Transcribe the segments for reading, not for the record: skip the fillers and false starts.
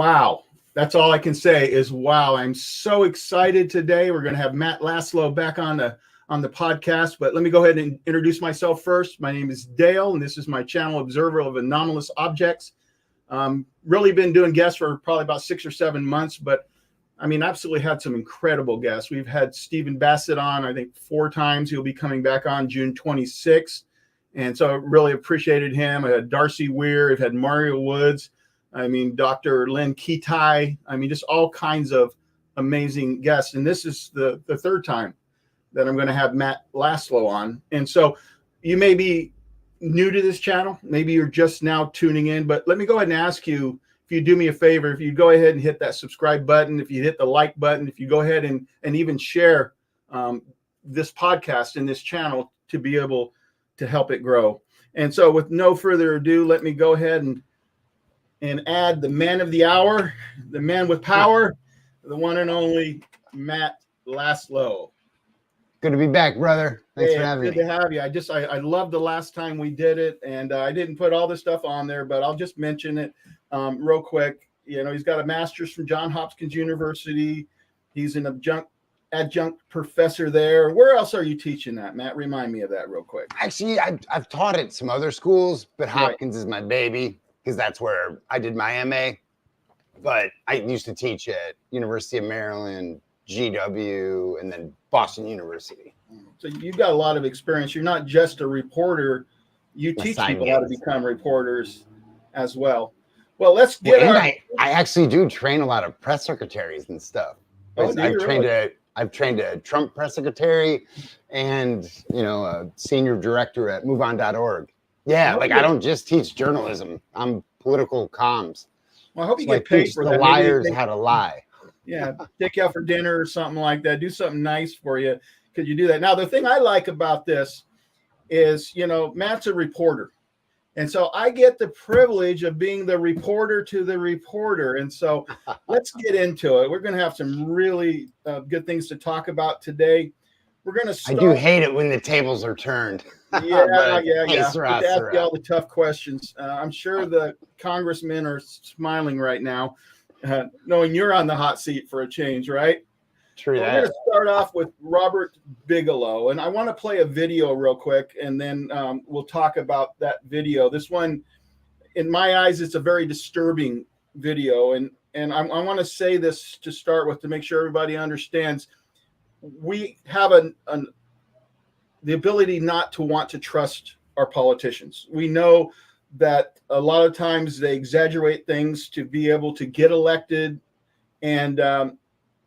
wow. That's all I can say is wow. I'm so excited today. We're going to have Matt Laslo back on the podcast, but let me go ahead and introduce myself first. My name is Dale, and this is my channel, Observer of Anomalous Objects. Really been doing guests for probably about 6 or 7 months, but I mean, absolutely had some incredible guests. We've had Stephen Bassett on, I think 4 times. He'll be coming back on June 26th. And so I really appreciated him. I had Darcy Weir, I've had Mario Woods. I mean, Dr. Lynn Kitai. I mean, just all kinds of amazing guests. And this is the 3rd time that I'm going to have Matt Laslo on. And so you may be new to this channel. Maybe you're just now tuning in, but let me go ahead and ask you, if you do me a favor, if you go ahead and hit that subscribe button, if you hit the like button, if you go ahead and even share this podcast and this channel to be able to help it grow. And so with no further ado, let me go ahead and add the man of the hour, the man with power, the one and only Matt Laslo. Good to be back, brother. Thanks for having me. Good to have you. I loved the last time we did it, and I didn't put all this stuff on there, but I'll just mention it real quick. You know, he's got a master's from Johns Hopkins University. He's an adjunct professor there. Where else are you teaching that, Matt? Remind me of that real quick. Actually, I've taught at some other schools, but Hopkins is my baby because that's where I did my MA. But I used to teach at University of Maryland, GW, and then Boston University. So you've got a lot of experience. You're not just a reporter. You teach people how to become reporters as well. Well, let's get I actually do train a lot of press secretaries and stuff. I've trained a Trump press secretary and, you know, a senior director at MoveOn.org. Yeah, I don't just teach journalism. I'm political comms. Well, I hope you get paid for that. The liars how to lie. Yeah, take you out for dinner or something like that. Do something nice for you. Could you do that? Now, the thing I like about this is, you know, Matt's a reporter. And so I get the privilege of being the reporter to the reporter. And so let's get into it. We're going to have some really good things to talk about today. We're going to start. I do hate it when the tables are turned. Yeah. Ask you all the tough questions. I'm sure the congressmen are smiling right now, knowing you're on the hot seat for a change, right? True. We're going to start off with Robert Bigelow, and I want to play a video real quick, and then we'll talk about that video. This one, in my eyes, it's a very disturbing video, and I want to say this to start with to make sure everybody understands. We have the ability not to want to trust our politicians. We know that a lot of times they exaggerate things to be able to get elected, and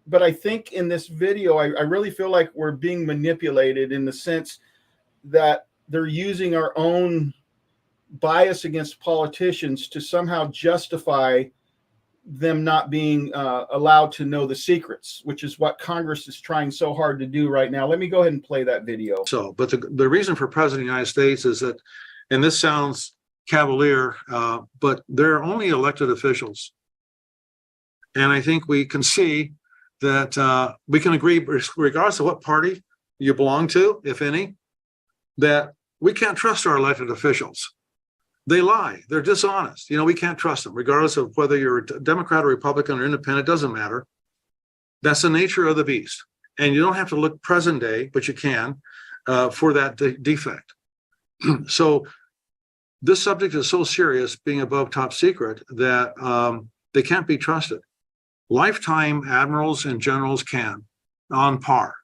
but I think in this video, I really feel like we're being manipulated in the sense that they're using our own bias against politicians to somehow justify them not being allowed to know the secrets, which is what Congress is trying so hard to do right now. Let me go ahead and play that video. So, but the reason for President of the United States is that, and this sounds cavalier, but they're only elected officials. And I think we can see that we can agree, regardless of what party you belong to, if any, that we can't trust our elected officials. They lie. They're dishonest. You know, we can't trust them, regardless of whether you're a Democrat or Republican or independent. It doesn't matter. That's the nature of the beast. And you don't have to look present day, but you can for that defect. So this subject is so serious, being above top secret, that they can't be trusted. Lifetime admirals and generals can, on par,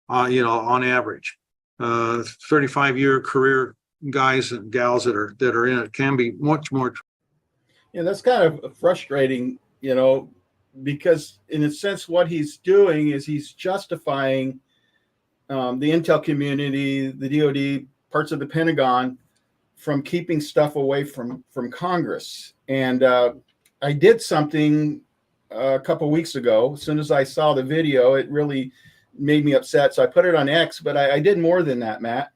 on average. 35-year career guys and gals that are in it can be much more. Yeah, that's kind of frustrating, you know, because in a sense, what he's doing is he's justifying the intel community, the DoD, parts of the Pentagon from keeping stuff away from Congress. And I did something a couple of weeks ago. As soon as I saw the video, it really made me upset. So I put it on X, but I did more than that, Matt.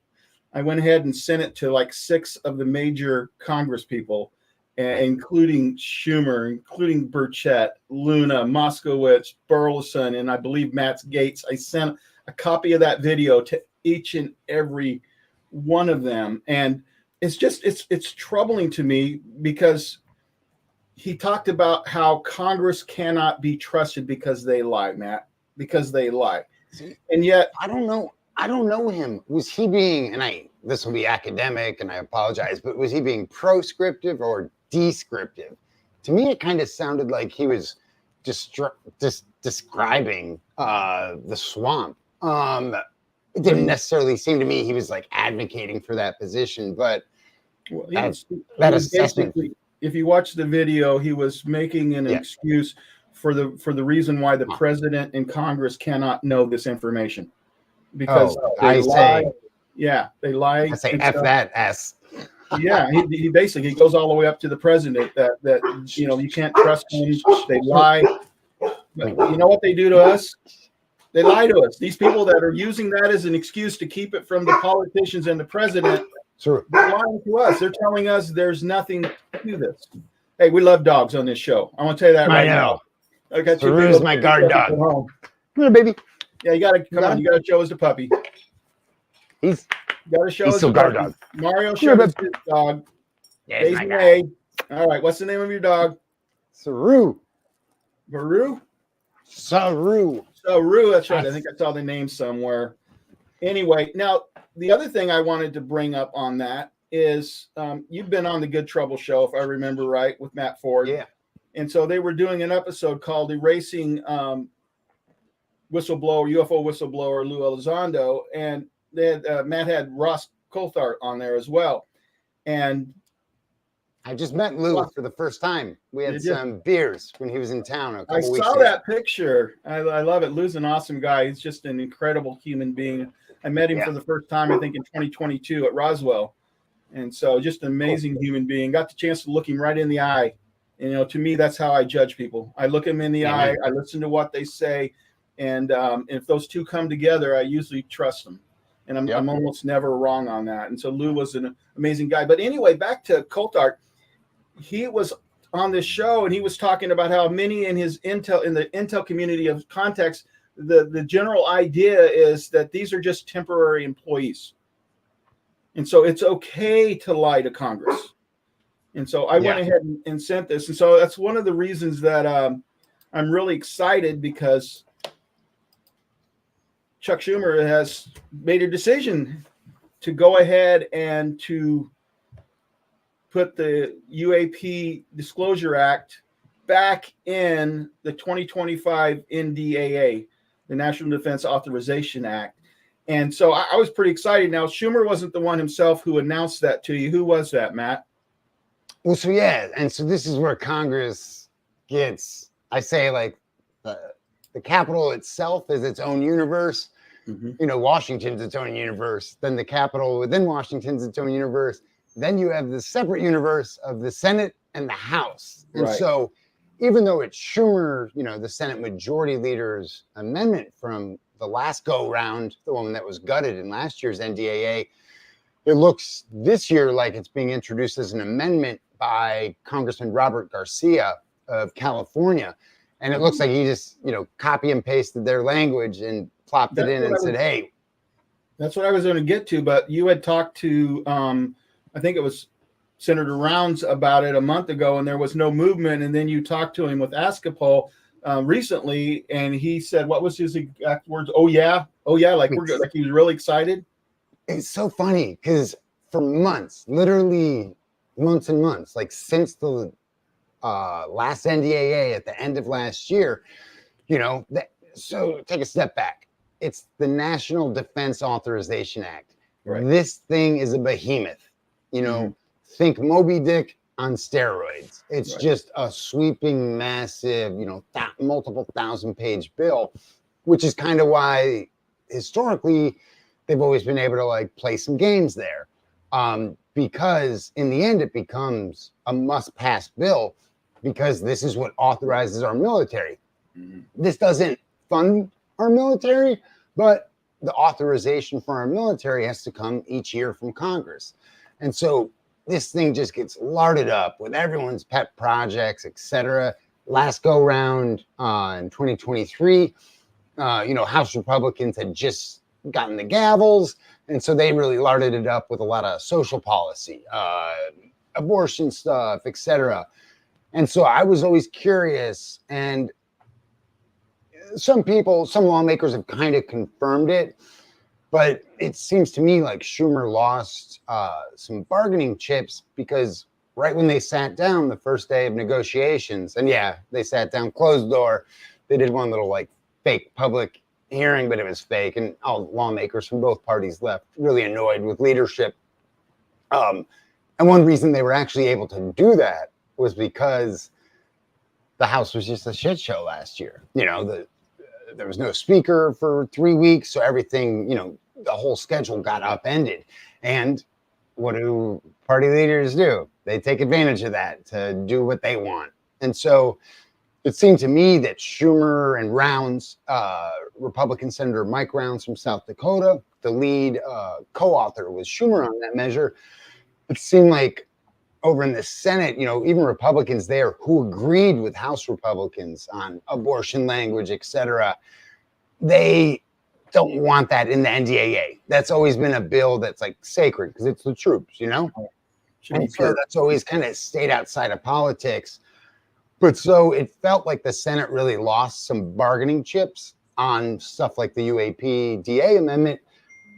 I went ahead and sent it to like 6 of the major Congress people, including Schumer, including Burchett, Luna, Moskowitz, Burleson, and I believe Matt Gaetz. I sent a copy of that video to each and every one of them. And it's just, it's troubling to me because he talked about how Congress cannot be trusted because they lie, Matt, because they lie. And yet, I don't know him. Was he being, and this will be academic and I apologize, but was he being proscriptive or descriptive? To me, it kind of sounded like he was just describing the swamp. It didn't necessarily seem to me he was like advocating for that position, but that assessment. If you watch the video, he was making an excuse for the reason why the president and Congress cannot know this information, because they lie. They lie. I say F that S. Yeah, he basically goes all the way up to the president that you can't trust them. They lie. But you know what they do to us? They lie to us. These people that are using that as an excuse to keep it from the politicians and the president, they're lying to us. They're telling us there's nothing to this. Hey, we love dogs on this show. I want to tell you that right now. I got two. Saru's my guard dog. Come here, baby. Yeah, you gotta come on. You gotta show us the puppy. He's still guard dog. Mario showed us his dog. Yeah, my guy. All right, what's the name of your dog? Saru. Baru? Saru. That's right. I think I saw the name somewhere. Anyway, now the other thing I wanted to bring up on that is you've been on the Good Trouble show, if I remember right, with Matt Ford. Yeah. And so they were doing an episode called Erasing Whistleblower, UFO Whistleblower Lou Elizondo, and they had, Matt had Ross Coulthart on there as well. And I just met Lou for the first time. We had some beers when he was in town a couple weeks ago. I saw that picture. I love it. Lou's an awesome guy. He's just an incredible human being. I met him for the first time, I think, in 2022 at Roswell. And so just an amazing human being. Got the chance to look him right in the eye. And, to me, that's how I judge people. I look them in the eye. I listen to what they say. And if those two come together, I usually trust them. And I'm almost never wrong on that. And so Lou was an amazing guy. But anyway, back to Coulthart. He was on this show and he was talking about how many in the intel community of context, the general idea is that these are just temporary employees. And so it's okay to lie to Congress. And so I went ahead and sent this. And so that's one of the reasons that I'm really excited, because Chuck Schumer has made a decision to go ahead and to put the UAP Disclosure Act back in the 2025 NDAA, the National Defense Authorization Act. And so I was pretty excited. Now, Schumer wasn't the one himself who announced that to you. Who was that, Matt? Well, so and so this is where Congress gets, I say, like, the Capitol itself is its own universe. Mm-hmm. Washington's its own universe. Then the Capitol within Washington's its own universe. Then you have the separate universe of the Senate and the House. And so even though it's Schumer, the Senate Majority Leader's amendment from the last go round, the one that was gutted in last year's NDAA, it looks this year like it's being introduced as an amendment by Congressman Robert Garcia of California. And it looks like he just, copy and pasted their language and plopped it in and said, hey. That's what I was going to get to. But you had talked to, I think it was Senator Rounds about it a month ago, and there was no movement. And then you talked to him with Askapol recently, and he said, what was his exact words? Oh yeah, like we're good. Like he was really excited. It's so funny because for months, literally months and months, like since the last NDAA at the end of last year, so take a step back. It's the National Defense Authorization Act. Right. This thing is a behemoth. Think Moby Dick on steroids. It's just a sweeping, massive, multiple 1,000-page bill, which is kind of why historically they've always been able to like play some games there. Because in the end, it becomes a must-pass bill because this is what authorizes our military. Mm-hmm. This doesn't fund our military, but the authorization for our military has to come each year from Congress. And so this thing just gets larded up with everyone's pet projects, etc. Last go round in 2023, House Republicans had just gotten the gavels. And so they really larded it up with a lot of social policy, abortion stuff, etc. And so I was always curious, and some lawmakers have kind of confirmed it, but it seems to me like Schumer lost some bargaining chips because right when they sat down the first day of negotiations, and yeah, they sat down closed door, they did one little like fake public hearing, but it was fake, and all lawmakers from both parties left really annoyed with leadership. And one reason they were actually able to do that was because the House was just a shit show last year. There was no speaker for 3 weeks, so everything, the whole schedule got upended. And what do party leaders do? They take advantage of that to do what they want. And so it seemed to me that Schumer and Rounds, Republican Senator Mike Rounds from South Dakota, the lead co-author was Schumer on that measure. It seemed like over in the Senate, even Republicans there who agreed with House Republicans on abortion language, et cetera, they don't want that in the NDAA. That's always been a bill that's like sacred because it's the troops, And so that's always kind of stayed outside of politics. But so it felt like the Senate really lost some bargaining chips on stuff like the UAPDA amendment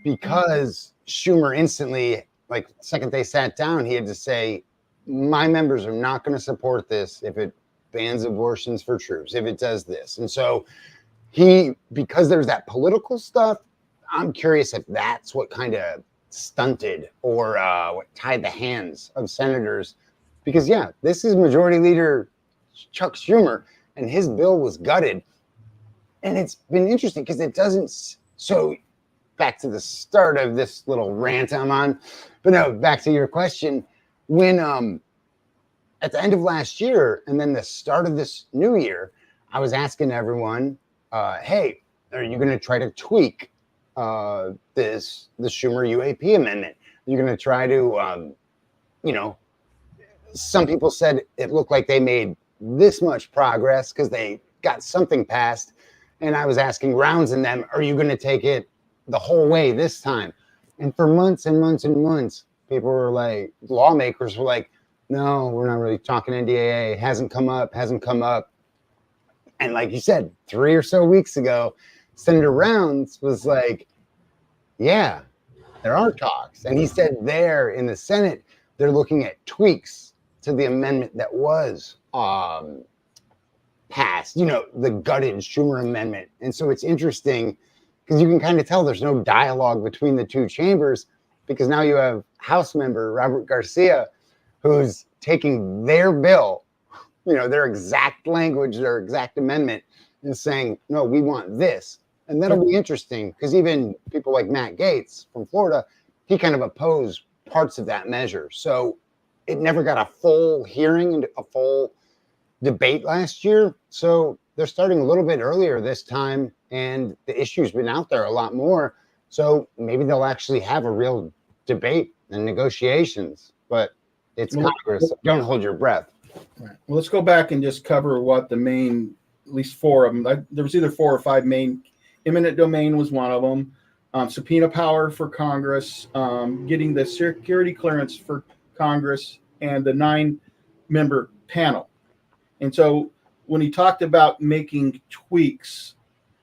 because Schumer instantly, like the second they sat down, he had to say, my members are not going to support this if it bans abortions for troops, if it does this. And so because there's that political stuff, I'm curious if that's what kind of stunted or what tied the hands of senators. Because, yeah, this is Majority Leader Chuck Schumer, and his bill was gutted. And it's been interesting because it doesn't. So back to the start of this little rant I'm on. But no, back to your question. When at the end of last year and then the start of this new year, I was asking everyone, hey, are you going to try to tweak the Schumer UAP amendment? You're going to try to, some people said it looked like they made this much progress because they got something passed. And I was asking Rounds and them, are you going to take it the whole way this time? And for months and months and months, people were like, lawmakers were like, no, we're not really talking NDAA. Hasn't come up. And like you said, 3 or so weeks ago, Senator Rounds was like, yeah, there are talks. And he said there in the Senate, they're looking at tweaks to the amendment that was passed, the gutted Schumer amendment. And so it's interesting because you can kind of tell there's no dialogue between the two chambers because now you have House member Robert Garcia who's taking their bill, their exact language, their exact amendment, and saying, no, we want this. And that'll be interesting because even people like Matt Gaetz from Florida, he kind of opposed parts of that measure. So it never got a full hearing and a full debate last year. So they're starting a little bit earlier this time, and the issue's been out there a lot more. So maybe they'll actually have a real debate and negotiations, but it's Congress. Don't hold your breath. Right. Well, let's go back and just cover what the main, at least 4 of them. There was either 4 or 5 main. Eminent domain was one of them. Subpoena power for Congress, getting the security clearance for Congress, and the 9-member panel. And so when he talked about making tweaks,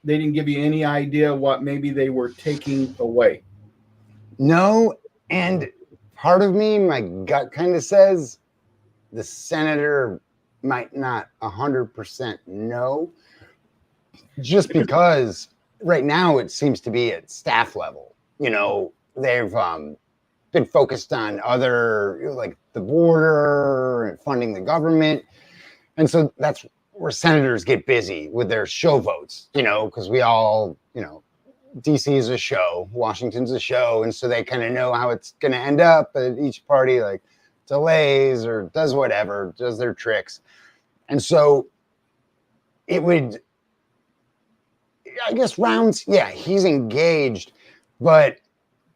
they didn't give you any idea what maybe they were taking away. No, and part of me, my gut kind of says the senator might not 100% know, just because right now it seems to be at staff level. They've been focused on other, like the border and funding the government. And so that's where senators get busy with their show votes, because we all, DC is a show, Washington's a show. And so they kind of know how it's going to end up. But each party like delays or does whatever, does their tricks. And so it would, I guess Rounds, yeah, he's engaged, but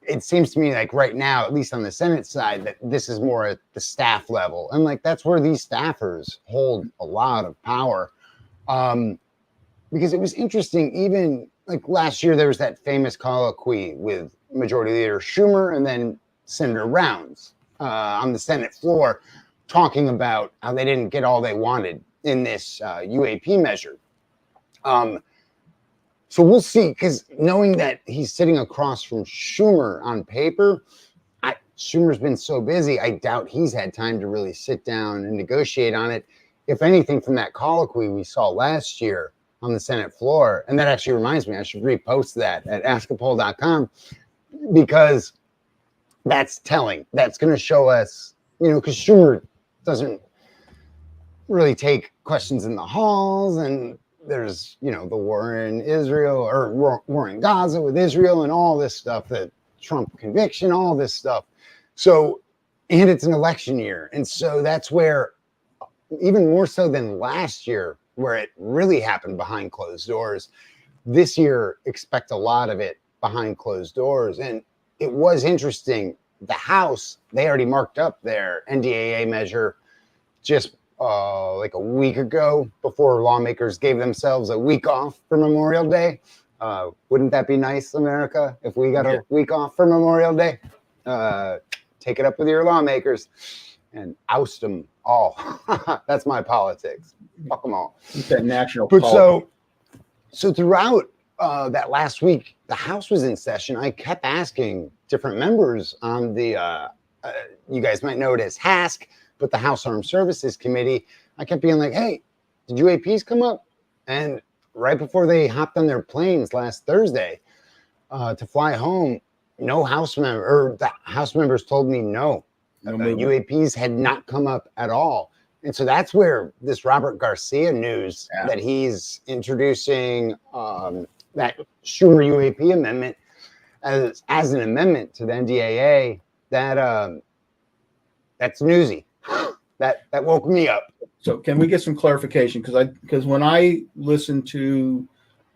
it seems to me like right now, at least on the Senate side, that this is more at the staff level. And like, that's where these staffers hold a lot of power. Because it was interesting, even like last year, there was that famous colloquy with Majority Leader Schumer and then Senator Rounds on the Senate floor, talking about how they didn't get all they wanted in this UAP measure. So we'll see, because knowing that he's sitting across from Schumer on paper, Schumer's been so busy, I doubt he's had time to really sit down and negotiate on it. If anything, from that colloquy we saw last year on the Senate floor, and that actually reminds me, I should repost that at askapol.com, because that's telling. That's going to show us, because Schumer doesn't really take questions in the halls, and there's, the war in Israel, or war in Gaza with Israel, and all this stuff, that Trump conviction, all this stuff. So, and it's an election year. And so that's where, even more so than last year, where it really happened behind closed doors, this year, expect a lot of it behind closed doors. And it was interesting. The House, they already marked up their NDAA measure just like a week ago, before lawmakers gave themselves a week off for Memorial Day. Wouldn't that be nice, America, if we got a week off for Memorial Day? Take it up with your lawmakers and oust them all. That's my politics. Fuck them all. That national But politics. so throughout that last week, the House was in session. I kept asking different members on the, you guys might know it as HASC, but the House Armed Services Committee, I kept being like, hey, did UAPs come up? And right before they hopped on their planes last Thursday to fly home, no House member, or the House members told me no. UAPs had not come up at all. And so that's where this Robert Garcia news that he's introducing that Schumer UAP amendment as an amendment to the NDAA, that's newsy. That woke me up. So can we get some clarification? Because when I listened to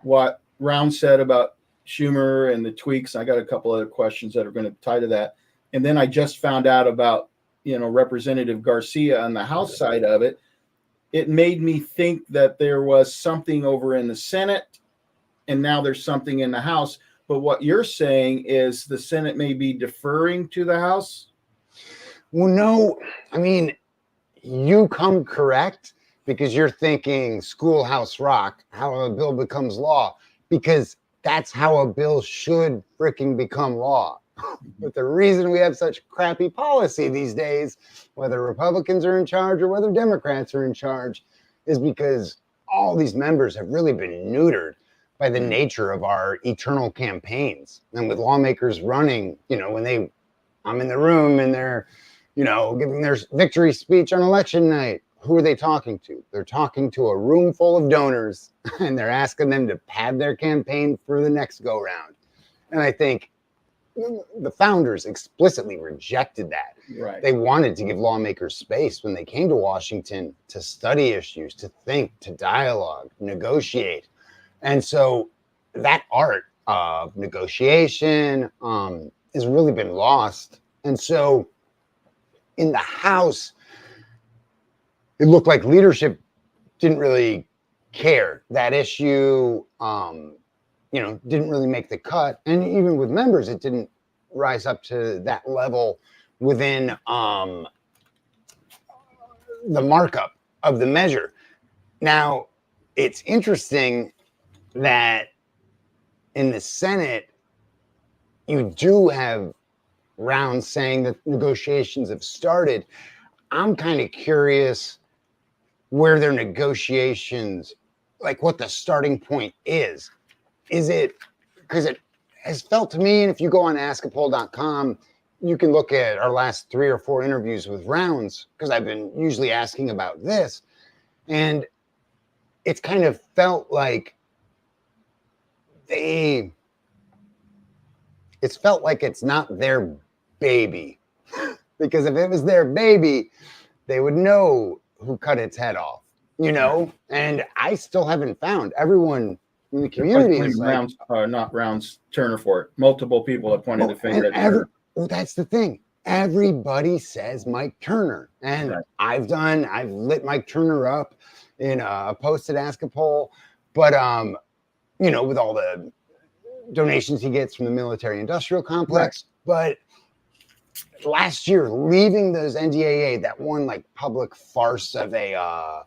what Round said about Schumer and the tweaks, I got a couple other questions that are going to tie to that. And then I just found out about, Representative Garcia on the House side of it. It made me think that there was something over in the Senate, and now there's something in the House. But what you're saying is the Senate may be deferring to the House? Well, no, I mean, you come correct, because you're thinking Schoolhouse Rock, how a bill becomes law, because that's how a bill should freaking become law. But the reason we have such crappy policy these days, whether Republicans are in charge or whether Democrats are in charge, is because all these members have really been neutered by the nature of our eternal campaigns. And with lawmakers running, when I'm in the room and they're, giving their victory speech on election night, who are they talking to? They're talking to a room full of donors, and they're asking them to pad their campaign for the next go round. And I think the founders explicitly rejected that. Right. They wanted to give lawmakers space when they came to Washington to study issues, to think, to dialogue, negotiate. And so that art of negotiation has really been lost. And so in the House, it looked like leadership didn't really care. That issue, didn't really make the cut. And even with members, it didn't rise up to that level within the markup of the measure. Now, it's interesting that in the Senate, you do have Rounds saying that negotiations have started. I'm kind of curious where their negotiations, like what the starting point is. Is it, because it has felt to me, and if you go on askapol.com, you can look at our last 3 or 4 interviews with Rounds, because I've been usually asking about this. And it's kind of felt like it's felt like it's not their baby. Because if it was their baby, they would know who cut its head off, And I still haven't found everyone in the community is like, Rounds, not Rounds, Turner for it. Multiple people have pointed the finger at Turner. Well, that's the thing. Everybody says Mike Turner, and right. I've lit Mike Turner up in a post at Askapol, but with all the donations he gets from the military industrial complex, right. But last year, leaving those NDAA, that one like public farce of a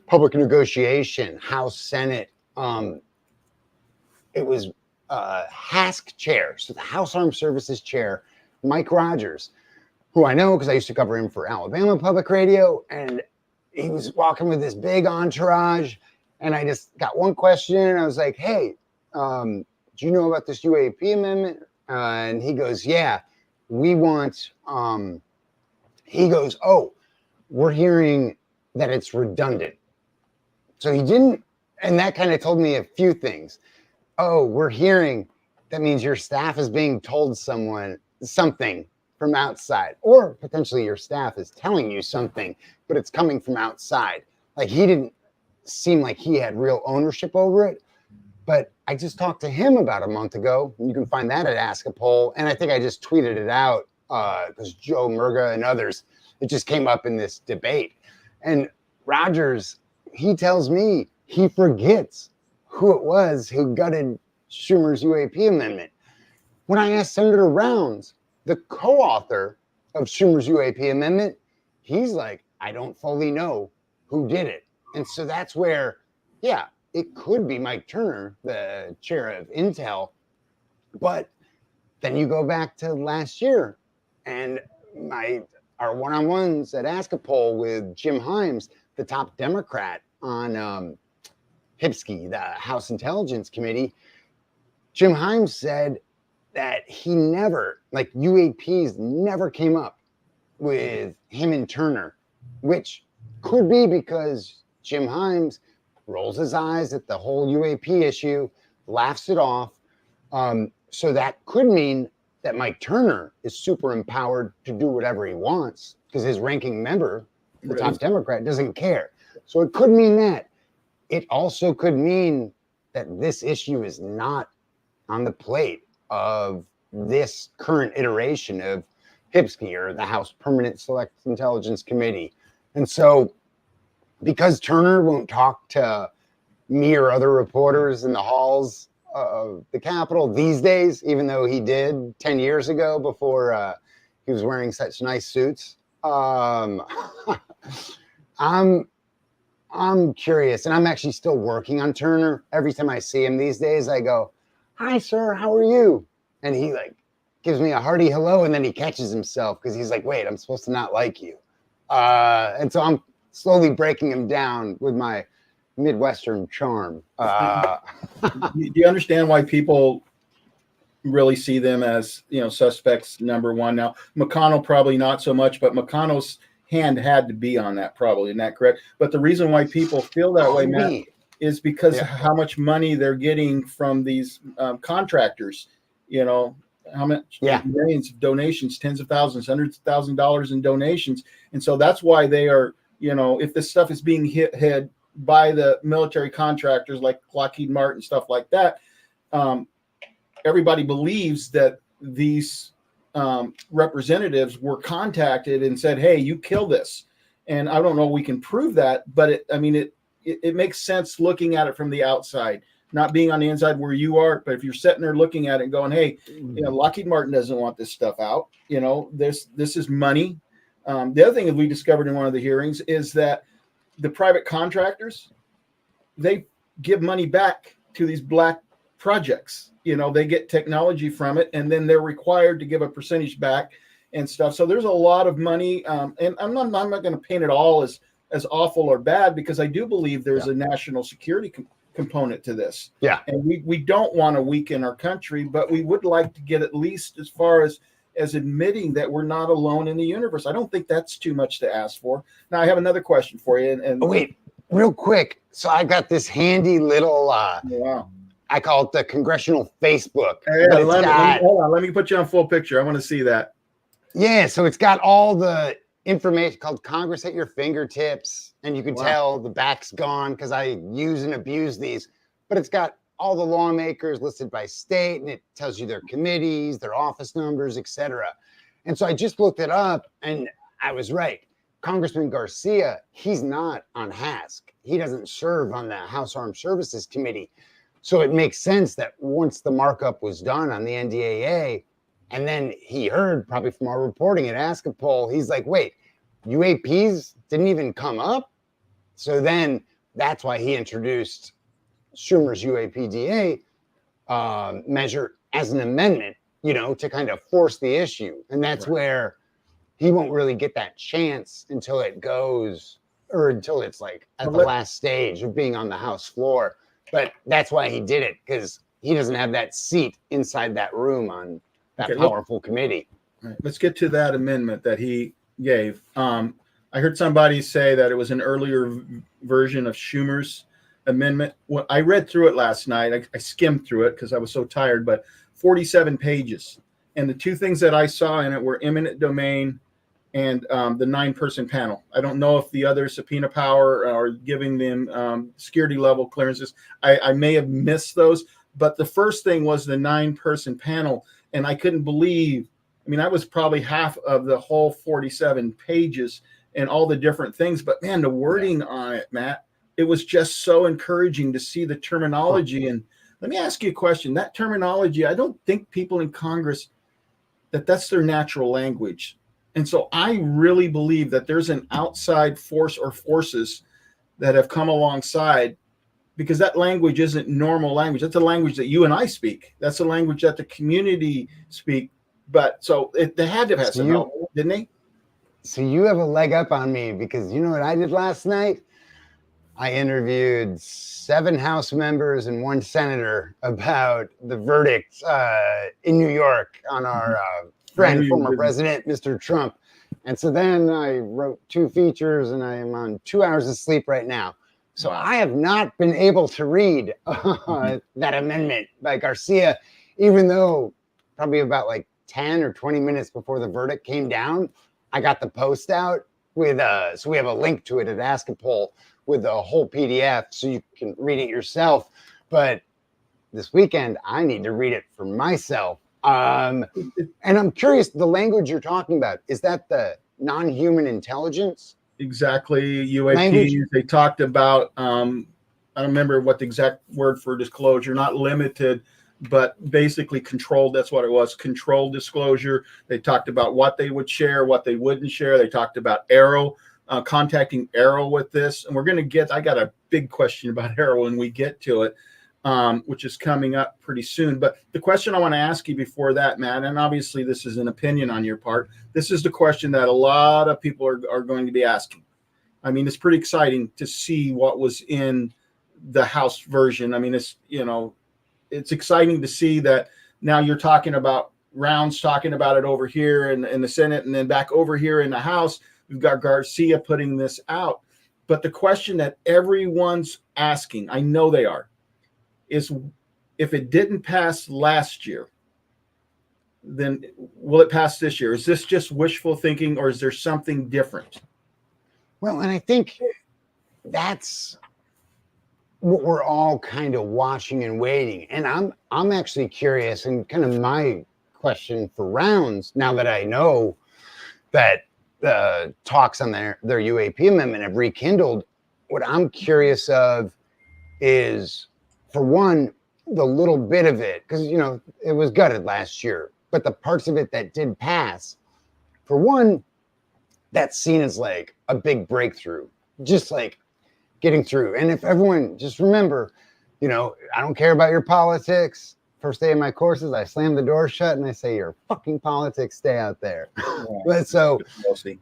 public negotiation, House, Senate, it was HASC chair, so the House Armed Services chair, Mike Rogers, who I know because I used to cover him for Alabama Public Radio, and he was walking with this big entourage, and I just got one question. I was like, hey, do you know about this UAP amendment? And he goes, yeah, we want, he goes, oh, we're hearing that it's redundant. So he didn't, and that kind of told me a few things. Oh, we're hearing that means your staff is being told something from outside, or potentially your staff is telling you something, but it's coming from outside. Like, he didn't seem like he had real ownership over it. But I just talked to him about a month ago. You can find that at Ask a Poll. And I think I just tweeted it out because Joe Murga and others, it just came up in this debate. And Rogers, he tells me he forgets who it was who gutted Schumer's UAP amendment. When I asked Senator Rounds, the co-author of Schumer's UAP amendment, he's like, I don't fully know who did it. And so that's where, yeah, it could be Mike Turner, the chair of Intel. But then you go back to last year and our one-on-ones at Ask a Poll with Jim Himes, the top Democrat on HIPSCI, the House Intelligence Committee. Jim Himes said that he never, like UAPs never came up with him and Turner, which could be because Jim Himes rolls his eyes at the whole UAP issue, laughs it off. So that could mean that Mike Turner is super empowered to do whatever he wants because his ranking member, the top Democrat, doesn't care. So it could mean that. It also could mean that this issue is not on the plate of this current iteration of HIPSCI, or the House Permanent Select Intelligence Committee. And so because Turner won't talk to me or other reporters in the halls of the Capitol these days, even though he did 10 years ago before he was wearing such nice suits, I'm curious, and I'm actually still working on Turner. Every time I see him these days, I go, hi, sir, how are you? And he like gives me a hearty hello, and then he catches himself because he's like, wait, I'm supposed to not like you. And so I'm slowly breaking him down with my Midwestern charm. Do you understand why people really see them as, suspects number one? Now, McConnell probably not so much, but McConnell's hand had to be on that, probably. Isn't that correct? But the reason why people feel that way, Matt, is because of how much money they're getting from these contractors. How much millions of donations, tens of thousands, hundreds of thousands of dollars in donations. And so that's why they are, if this stuff is being hid by the military contractors like Lockheed Martin, stuff like that, everybody believes that these representatives were contacted and said, hey, you kill this. And I don't know if we can prove that, but it makes sense looking at it from the outside, not being on the inside where you are. But if you're sitting there looking at it and going, hey, Lockheed Martin doesn't want this stuff out. This is money. The other thing that we discovered in one of the hearings is that the private contractors, they give money back to these black projects. They get technology from it, and then they're required to give a percentage back and stuff. So there's a lot of money. And I'm not going to paint it all as awful or bad, because I do believe there's a national security component to this. Yeah. And we don't want to weaken our country, but we would like to get at least as far as admitting that we're not alone in the universe. I don't think that's too much to ask for. Now, I have another question for you. And wait, real quick. So I got this handy little, I call it the Congressional Facebook. Hey, hold on. Let me put you on full picture. I want to see that. Yeah. So it's got all the information called Congress at your fingertips. And you can tell the back's gone because I use and abuse these. But it's got all the lawmakers listed by state, and it tells you their committees, their office numbers, etc. And so I just looked it up, and I was right. Congressman Garcia, he's not on HASC. He doesn't serve on the House Armed Services Committee. So it makes sense that once the markup was done on the NDAA, And then he heard, probably from our reporting at Askapol, he's like, wait, UAPs didn't even come up? So then that's why he introduced Schumer's UAPDA measure as an amendment, to kind of force the issue. And that's where he won't really get that chance until it goes, or until it's like at the last stage of being on the House floor. But that's why he did it, because he doesn't have that seat inside that room on that powerful committee. Right, let's get to that amendment that he gave. I heard somebody say that it was an earlier version of Schumer's amendment. Well, I read through it last night. I skimmed through it because I was so tired, but 47 pages. And the two things that I saw in it were eminent domain and the 9-person panel. I don't know if the other subpoena power are giving them security level clearances. I may have missed those, but the first thing was the 9-person panel. And I couldn't believe, that was probably half of the whole 47 pages and all the different things. But man, the wording on it, Matt, it was just so encouraging to see the terminology. And let me ask you a question. That terminology, I don't think people in Congress, that's their natural language. And so I really believe that there's an outside force or forces that have come alongside, because that language isn't normal language. That's a language that you and I speak. That's a language that the community speak. But so they had to have some help, didn't they? So you have a leg up on me, because you know what I did last night? I interviewed 7 House members and 1 senator about the verdict in New York on our friend, former president, Mr. Trump. And so then I wrote 2 features, and I am on 2 hours of sleep right now. So I have not been able to read that amendment by Garcia, even though probably about like 10 or 20 minutes before the verdict came down, I got the post out with, so we have a link to it at Askapol with the whole PDF so you can read it yourself. But this weekend, I need to read it for myself. And I'm curious, the language you're talking about, is that the non-human intelligence? Exactly. UAPs, they talked about, I don't remember what the exact word for disclosure, not limited, but basically controlled. That's what it was, controlled disclosure. They talked about what they would share, what they wouldn't share. They talked about AARO, contacting AARO with this. And I got a big question about AARO when we get to it, which is coming up pretty soon. But the question I want to ask you before that, Matt, and obviously this is an opinion on your part, this is the question that a lot of people are going to be asking. It's pretty exciting to see what was in the House version. It's exciting to see that now you're talking about Rounds talking about it over here in the Senate, and then back over here in the House. We've got Garcia putting this out. But the question that everyone's asking, I know they are, is if it didn't pass last year, then will it pass this year? Is this just wishful thinking, or is there something different? Well, and I think that's what we're all kind of watching and waiting. And I'm actually curious, and kind of my question for Rounds, now that I know that the talks on their UAP amendment have rekindled, what I'm curious of is, for one, the little bit of it, because it was gutted last year, but the parts of it that did pass, for one, that's seen as like a big breakthrough, just like getting through. And if everyone just remember, I don't care about your politics. First day of my courses, I slam the door shut and I say, your fucking politics, stay out there. But so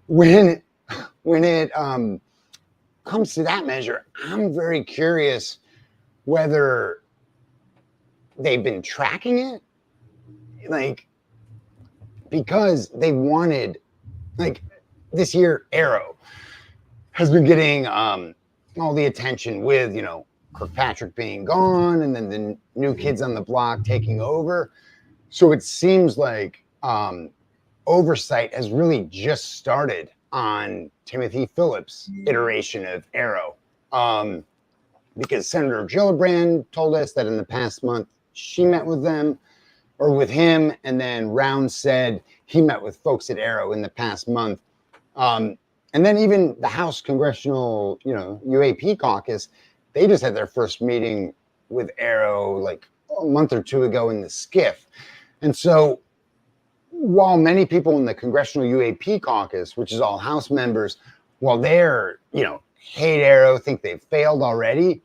when it comes to that measure, I'm very curious whether they've been tracking it, because they wanted, this year, AARO has been getting all the attention with, Kirkpatrick being gone, and then the new kids on the block taking over. So it seems like oversight has really just started on Timothy Phillips' iteration of AARO. Because Senator Gillibrand told us that in the past month, she met with them, or with him, and then Rounds said he met with folks at AARO in the past month. And then even the House Congressional, UAP caucus, they just had their first meeting with AARO like a month or 2 ago in the SCIF. And so while many people in the Congressional UAP caucus, which is all House members, while they're, hate AARO, think they've failed already,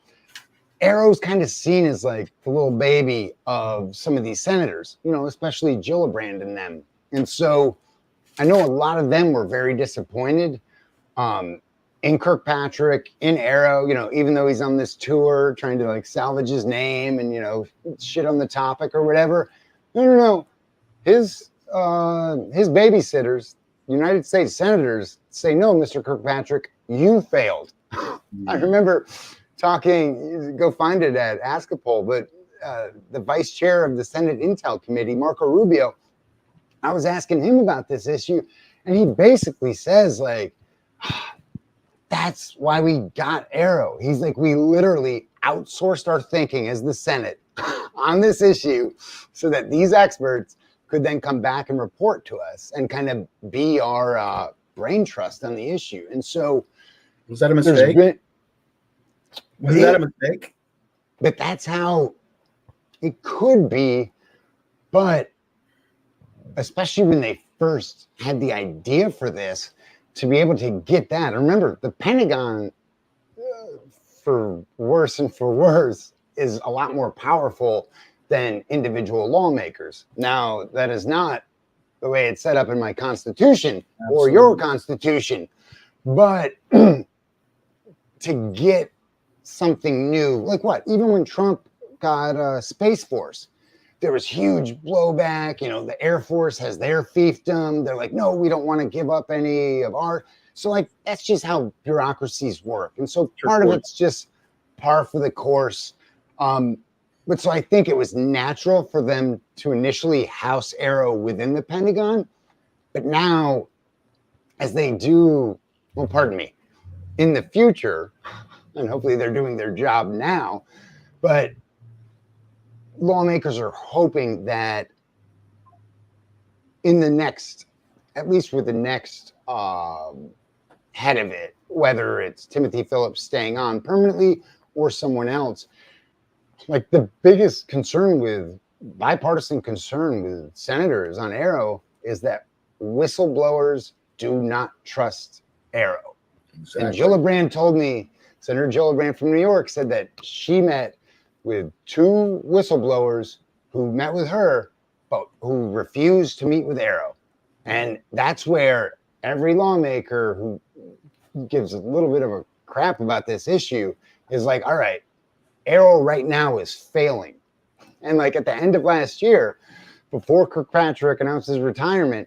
AARO's kind of seen as like the little baby of some of these senators, especially Gillibrand and them. And so I know a lot of them were very disappointed in Kirkpatrick, in AARO, even though he's on this tour trying to like salvage his name and, shit on the topic or whatever. No. His babysitters, United States senators, say, no, Mr. Kirkpatrick, you failed. I remember talking, go find it at Askapol, but the vice chair of the Senate Intel Committee, Marco Rubio, I was asking him about this issue, and he basically says, like, that's why we got AARO. He's like, we literally outsourced our thinking as the Senate on this issue so that these experts could then come back and report to us and kind of be our brain trust on the issue. And so, was that a mistake? Was that a mistake? But that's how it could be. But especially when they first had the idea for this, to be able to get that. Remember, the Pentagon, for worse and for worse, is a lot more powerful than individual lawmakers. Now, that is not the way it's set up in my Constitution or your Constitution. But to get something new, like what? Even when Trump got Space Force, there was huge blowback. The Air Force has their fiefdom. They're like, no, we don't want to give up any of our. So, like, that's just how bureaucracies work. And so part of it's just par for the course. But so I think it was natural for them to initially house AARO within the Pentagon. But now, as they do, well, pardon me, in the future, and hopefully they're doing their job now, but lawmakers are hoping that in the next, at least with the next head of it, whether it's Timothy Phillips staying on permanently or someone else, like the biggest bipartisan concern with senators on AARO is that whistleblowers do not trust AARO. Exactly. And Gillibrand told me, Senator Gillibrand from New York said that she met with 2 whistleblowers who met with her, but who refused to meet with AARO. And that's where every lawmaker who gives a little bit of a crap about this issue is like, all right, AARO right now is failing. And like at the end of last year, before Kirkpatrick announced his retirement,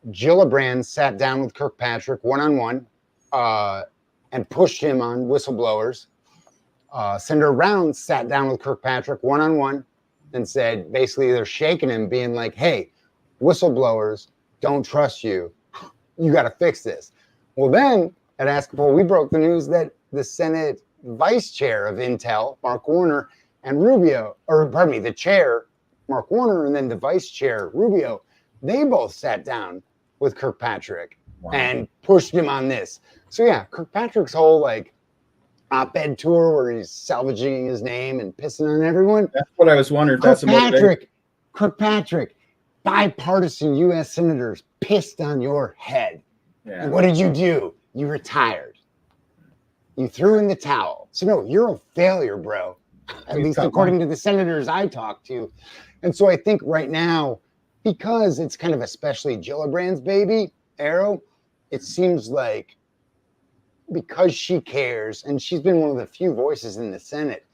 Gillibrand sat down with Kirkpatrick one-on-one and pushed him on whistleblowers. Senator Rounds sat down with Kirkpatrick one-on-one and said, basically, they're shaking him, being like, hey, whistleblowers don't trust you. You got to fix this. Well, then at Askapol, we broke the news that the Senate vice chair of Intel, Mark Warner, and the chair, Mark Warner, and then the vice chair, Rubio, they both sat down with Kirkpatrick and pushed him on this. So yeah, Kirkpatrick's whole like op-ed tour where he's salvaging his name and pissing on everyone. That's what I was wondering. Kirkpatrick, bipartisan U.S. senators pissed on your head. Yeah. And what did you do? You retired. You threw in the towel. So no, you're a failure, bro. At least according to the senators I talked to. And so I think right now, because it's kind of especially Gillibrand's baby, AARO, it seems like because she cares, and she's been one of the few voices in the Senate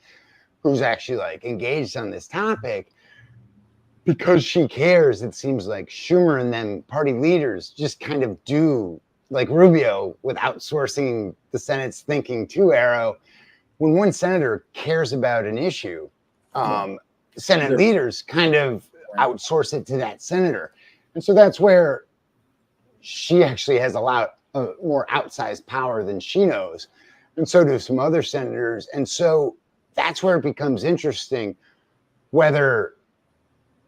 who's actually like engaged on this topic, because she cares, it seems like Schumer and then party leaders just kind of do like Rubio with outsourcing the Senate's thinking to AARO. When one senator cares about an issue, Senate leaders kind of outsource it to that senator. And so that's where she actually has a lot more outsized power than she knows. And so do some other senators. And so that's where it becomes interesting whether,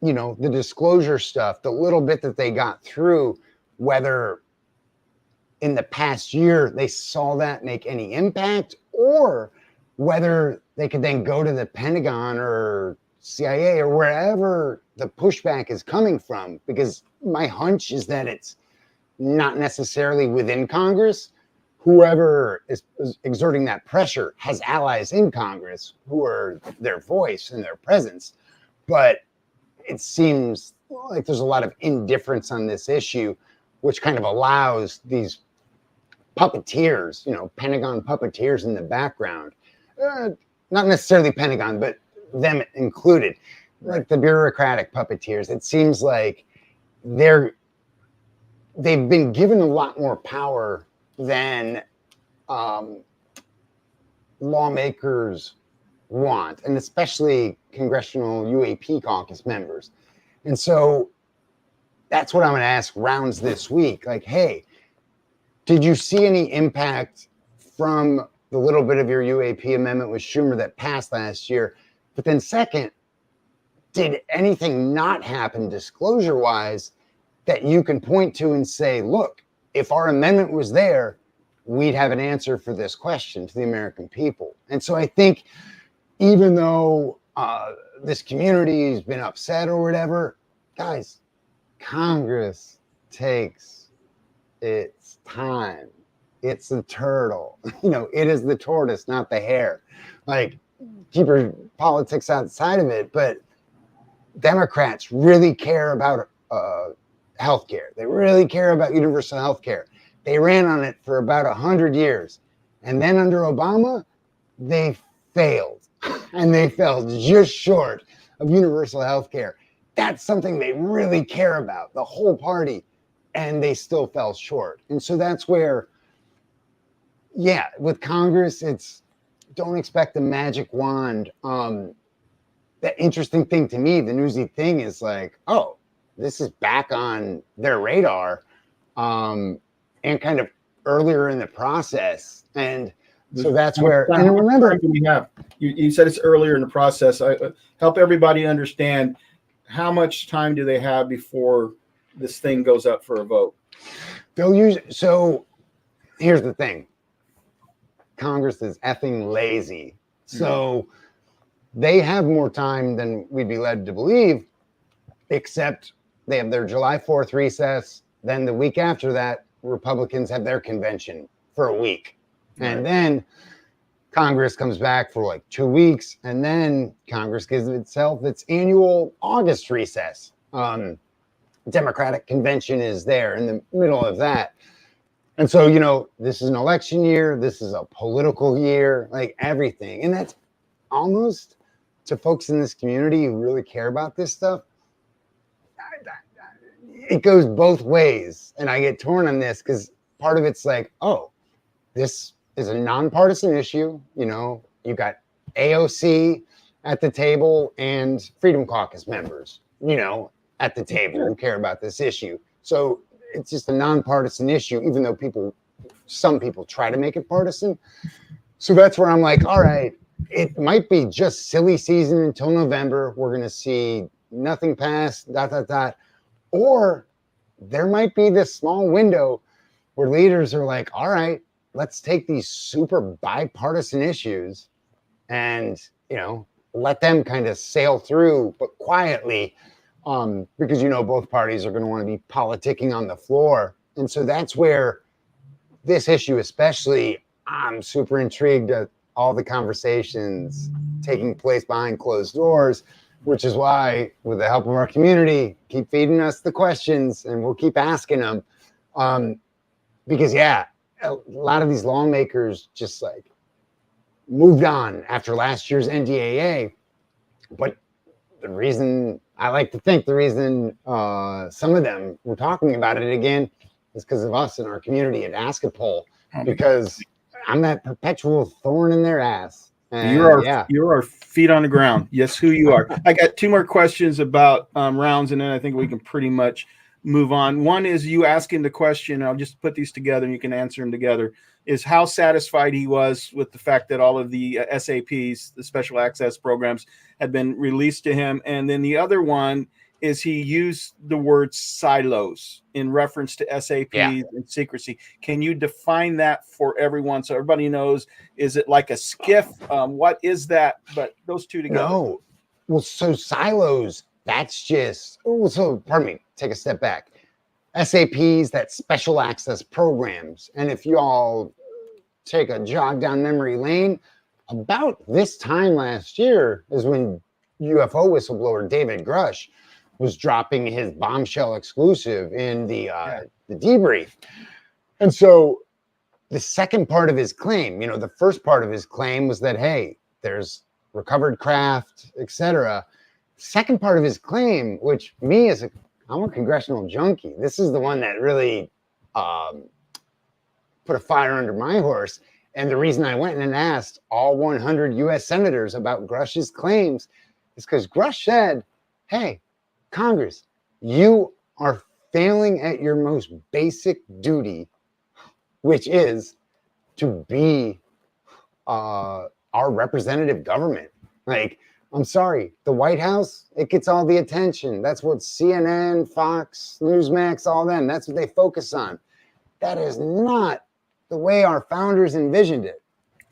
the disclosure stuff, the little bit that they got through, whether in the past year they saw that make any impact, or whether they could then go to the Pentagon or CIA or wherever the pushback is coming from, because my hunch is that it's not necessarily within Congress. Whoever is exerting that pressure has allies in Congress who are their voice and their presence. But it seems like there's a lot of indifference on this issue, which kind of allows these puppeteers, Pentagon puppeteers in the background, not necessarily Pentagon, but them included, like the bureaucratic puppeteers. It seems like they've been given a lot more power than lawmakers want, and especially Congressional UAP caucus members. And so that's what I'm going to ask Rounds this week. Like, hey, did you see any impact from the little bit of your UAP amendment with Schumer that passed last year? But then second, did anything not happen disclosure-wise that you can point to and say, look, if our amendment was there, we'd have an answer for this question to the American people? And so I think even though this community has been upset or whatever, guys, Congress takes its time. It's the turtle. It is the tortoise, not the hare. Like, keep your politics outside of it, but Democrats really care about healthcare. They really care about universal healthcare. They ran on it for about 100 years. And then under Obama, they failed. And they fell just short of universal healthcare. That's something they really care about, the whole party. And they still fell short. And so that's where, with Congress, it's don't expect a magic wand. The interesting thing to me, the newsy thing is like, oh, this is back on their radar and kind of earlier in the process. And so that's where, and remember, you said it's earlier in the process. I help everybody understand how much time do they have before this thing goes up for a vote? So here's the thing. Congress is effing lazy. So they have more time than we'd be led to believe, except they have their July 4th recess. Then the week after that, Republicans have their convention for a week. And then Congress comes back for like 2 weeks. And then Congress gives itself its annual August recess. Democratic convention is there in the middle of that. And so, this is an election year. This is a political year, like everything. And that's almost, to folks in this community who really care about this stuff, it goes both ways. And I get torn on this because part of it's like, oh, this is a nonpartisan issue. You got AOC at the table and Freedom Caucus members, at the table who care about this issue. So it's just a nonpartisan issue, even though some people try to make it partisan. So that's where I'm like, all right, it might be just silly season until November. We're going to see nothing pass, ... Or there might be this small window where leaders are like, all right, let's take these super bipartisan issues and, let them kind of sail through, but quietly, because, both parties are going to want to be politicking on the floor. And so that's where this issue, especially, I'm super intrigued at all the conversations taking place behind closed doors, which is why, with the help of our community, keep feeding us the questions and we'll keep asking them. Because, a lot of these lawmakers just like moved on after last year's NDAA. But the reason some of them were talking about it again is because of us in our community at Ask a Poll, because I'm that perpetual thorn in their ass. And you're our feet on the ground. Yes, who you are. I got two more questions about Rounds, and then I think we can pretty much move on. One is you asking the question, I'll just put these together and you can answer them together, is how satisfied he was with the fact that all of the SAPs, the special access programs, had been released to him. And then the other one is he used the word silos in reference to SAPs and secrecy. Can you define that for everyone so everybody knows? Is it like a skiff? What is that? But those two together. Well, so silos, that's just, oh, so pardon me, take a step back. SAPs, that special access programs. And if y'all take a jog down memory lane, about this time last year is when UFO whistleblower David Grush was dropping his bombshell exclusive in the debrief. And so the second part of his claim, the first part of his claim was that, hey, there's recovered craft, etc. Second part of his claim, which I'm a congressional junkie. This is the one that really put a fire under my horse. And the reason I went and asked all 100 U.S. senators about Grush's claims is because Grush said, hey, Congress, you are failing at your most basic duty, which is to be our representative government. Like, I'm sorry, the White House, it gets all the attention. That's what CNN, Fox, Newsmax, all them, that's what they focus on. That is not the way our founders envisioned it.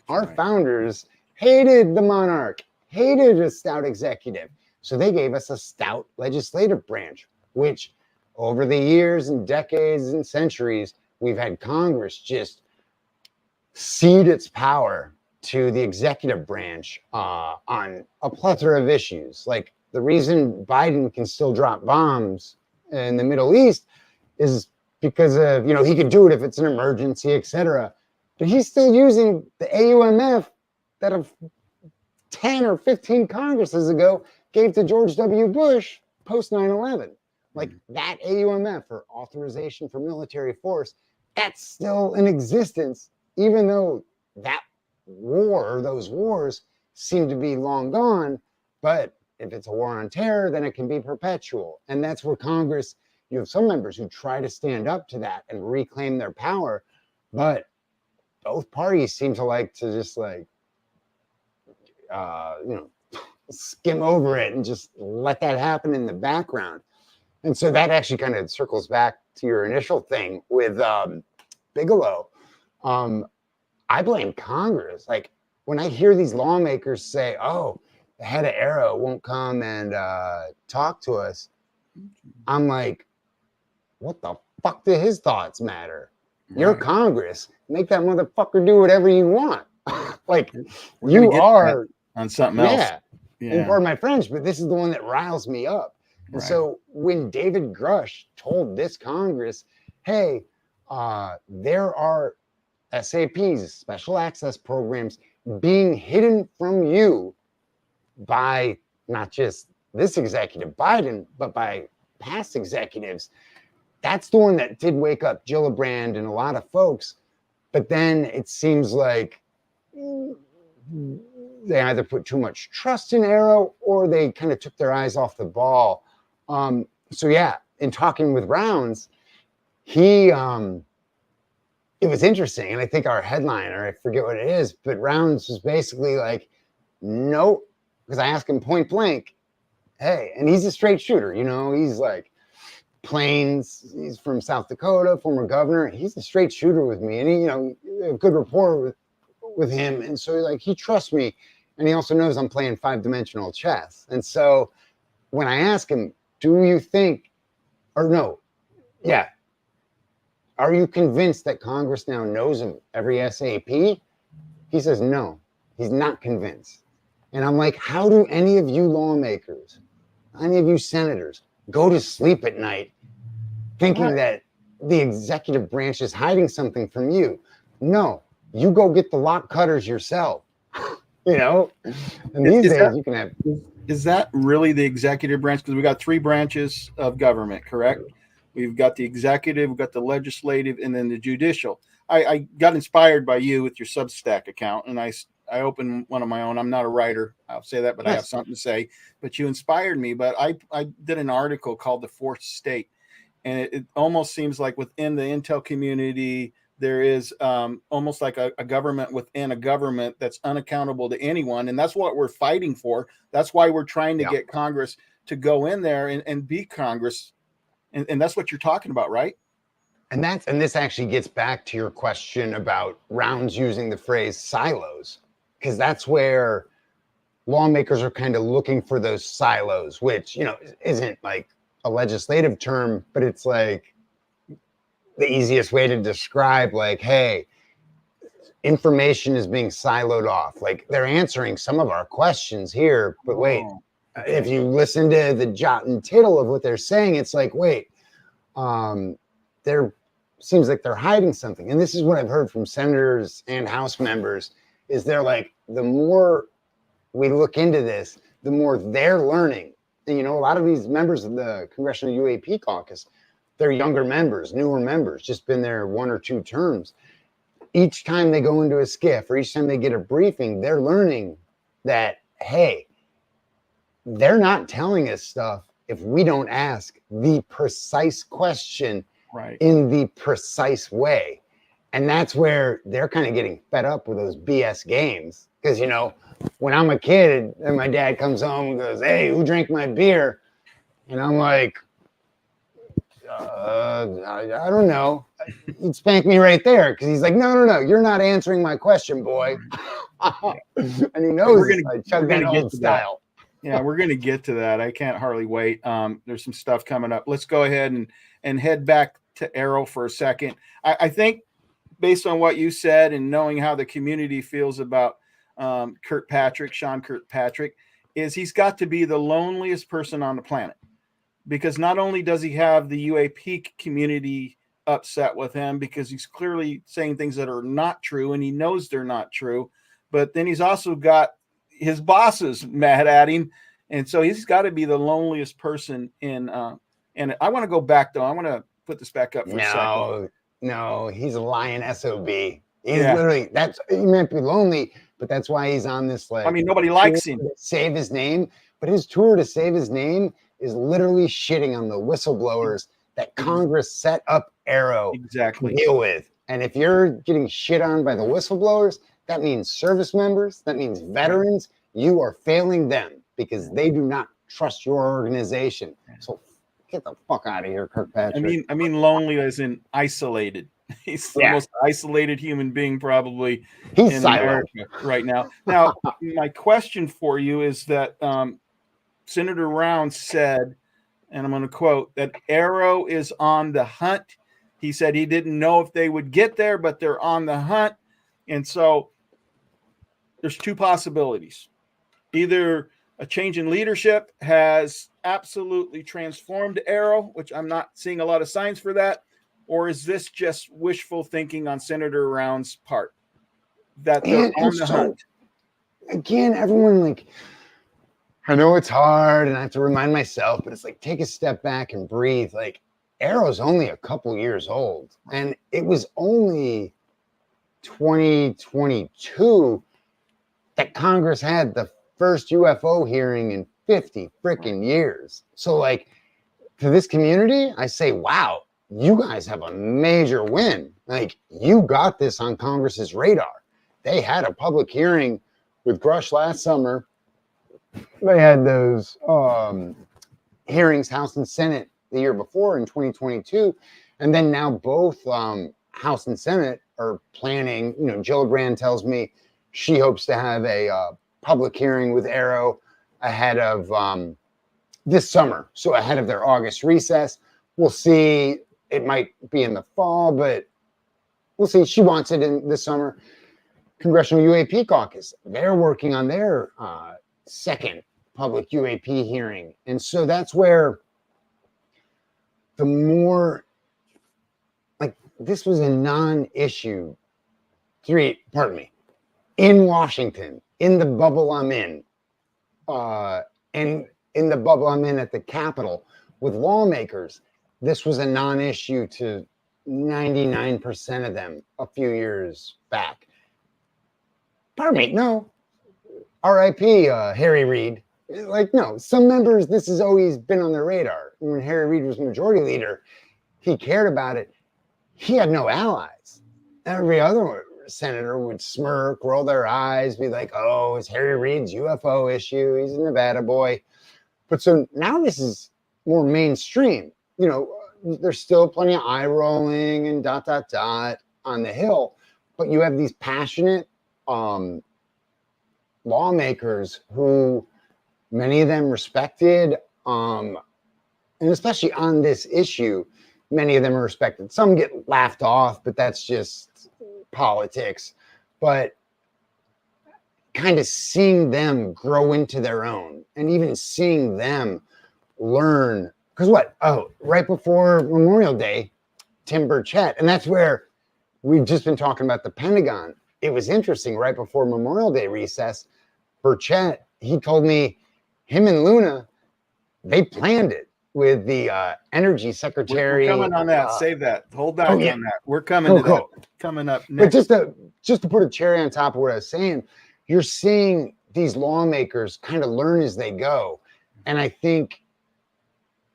Our founders hated the monarch, hated a stout executive. So they gave us a stout legislative branch, which over the years and decades and centuries, we've had Congress just cede its power to the executive branch on a plethora of issues. Like the reason Biden can still drop bombs in the Middle East is because of, he could do it if it's an emergency, etc. But he's still using the AUMF that of 10 or 15 Congresses ago gave to George W. Bush post 9/11. Like that AUMF, or authorization for military force, that's still in existence, even though that war, those wars seem to be long gone. But if it's a war on terror, then it can be perpetual. And that's where Congress, you have some members who try to stand up to that and reclaim their power. But both parties seem to like to just skim over it and just let that happen in the background. And so that actually kind of circles back to your initial thing with Bigelow. I blame Congress. Like when I hear these lawmakers say, oh, the head of AARO won't come and talk to us, I'm like, what the fuck do his thoughts matter? Right. You're Congress. Make that motherfucker do whatever you want. Like you are on something else. Yeah. And pardon my French, but this is the one that riles me up. And so when David Grush told this Congress, hey, there are SAPs, special access programs, being hidden from you by not just this executive, Biden, but by past executives, that's the one that did wake up Gillibrand and a lot of folks. But then it seems like they either put too much trust in AARO or they kind of took their eyes off the ball. So yeah, in talking with Rounds, it was interesting. And I think our headliner, I forget what it is, but Rounds was basically like, no, because I asked him point blank, hey, and he's a straight shooter, he's like Plains, he's from South Dakota, former governor. He's a straight shooter with me. And he, a good rapport with him. And so he trusts me. And he also knows I'm playing 5-dimensional chess. And so when I ask him, do you think, or no, yeah, are you convinced that Congress now knows of every SAP? He says, no, he's not convinced. And I'm like, how do any of you lawmakers, any of you senators go to sleep at night thinking that the executive branch is hiding something from you? No, you go get the lock cutters yourself. And these days you can have. Is that really the executive branch? Because we got 3 branches of government, correct? We've got the executive, we've got the legislative, and then the judicial. I got inspired by you with your Substack account, and I opened one of my own. I'm not a writer, I'll say that, but I have something to say. But you inspired me. But I did an article called The Fourth State, and it almost seems like within the intel community, there is almost like a government within a government that's unaccountable to anyone. And that's what we're fighting for. That's why we're trying to get Congress to go in there and be Congress. And that's what you're talking about, right? And this actually gets back to your question about Rounds using the phrase silos, because that's where lawmakers are kind of looking for those silos, which, you know, isn't like a legislative term, but it's like the easiest way to describe, like, hey, information is being siloed off. Like, they're answering some of our questions here, but wait, if you listen to the jot and tittle of what they're saying, it's like, wait, there seems like they're hiding something. And this is what I've heard from senators and House members, is they're like, the more we look into this, the more they're learning. And, you know, a lot of these members of the Congressional UAP caucus, they're younger members, newer members, just been there 1 or 2 terms. Each time they go into a skiff or each time they get a briefing, they're learning that, hey, they're not telling us stuff if we don't ask the precise question in the precise way. And that's where they're kind of getting fed up with those BS games. Because, you know, when I'm a kid and my dad comes home and goes, hey, who drank my beer? And I'm like, I don't know. He'd spank me right there because he's like, no, you're not answering my question, boy. And he knows I chug that old style. Yeah, we're going to get to that. I can't hardly wait. There's some stuff coming up. Let's go ahead and head back to AARO for a second. I think based on what you said and knowing how the community feels about Sean Kirkpatrick, is he's got to be the loneliest person on the planet. Because not only does he have the UAP community upset with him because he's clearly saying things that are not true and he knows they're not true, but then he's also got his bosses mad at him. And so he's got to be the loneliest person in, and I want to go back though. I want to put this back up for a second. No, he's a lying SOB. He's literally, he might be lonely, but that's why he's on this, like, I mean, nobody likes him. Save his name, but his tour to save his name is literally shitting on the whistleblowers that Congress set up AARO to deal with. And if you're getting shit on by the whistleblowers, that means service members, that means veterans. You are failing them because they do not trust your organization. So get the fuck out of here, Kirkpatrick. I mean lonely as in isolated. He's the most isolated human being probably in America right now. Now, my question for you is that Senator Rounds said, and I'm going to quote, that AARO is on the hunt. He said he didn't know if they would get there, but they're on the hunt. And so there's 2 possibilities. Either a change in leadership has absolutely transformed AARO, which I'm not seeing a lot of signs for that, or is this just wishful thinking on Senator Rounds' part? That they're on the hunt. Again, everyone, like, I know it's hard and I have to remind myself, but it's like, take a step back and breathe. Like, AARO's only a couple years old, and it was only 2022 that Congress had the first UFO hearing in 50 freaking years. So, like, to this community, I say, wow, you guys have a major win. Like, you got this on Congress's radar. They had a public hearing with Grush last summer. They had those hearings, House and Senate, the year before in 2022. And then now both House and Senate are planning, you know, Gillibrand tells me she hopes to have a public hearing with AARO ahead of this summer. So ahead of their August recess. We'll see. It might be in the fall, but we'll see. She wants it in this summer. Congressional UAP caucus, they're working on their second public UAP hearing. And so that's where the more, like, this was a non-issue in Washington, in the bubble I'm in, and in the bubble I'm in at the Capitol with lawmakers, this was a non-issue to 99% of them a few years back. No. R.I.P. Harry Reid. Like, no, some members, this has always been on their radar. When Harry Reid was majority leader, he cared about it. He had no allies. Every other senator would smirk, roll their eyes, be like, oh, it's Harry Reid's UFO issue. He's a Nevada boy. But so now this is more mainstream. You know, there's still plenty of eye rolling and ... on the Hill, but you have these passionate lawmakers who many of them respected, and especially on this issue, many of them are respected. Some get laughed off, but that's just politics. But kind of seeing them grow into their own and even seeing them learn. Because right before Memorial Day, Tim Burchett, and that's where we've just been talking about the Pentagon. It was interesting, right before Memorial Day recess, Burchett, he told me him and Luna, they planned it with the energy secretary. We're coming on that. Save that. Hold back on that. We're coming to that. Coming up next. But just to put a cherry on top of what I was saying, you're seeing these lawmakers kind of learn as they go. And I think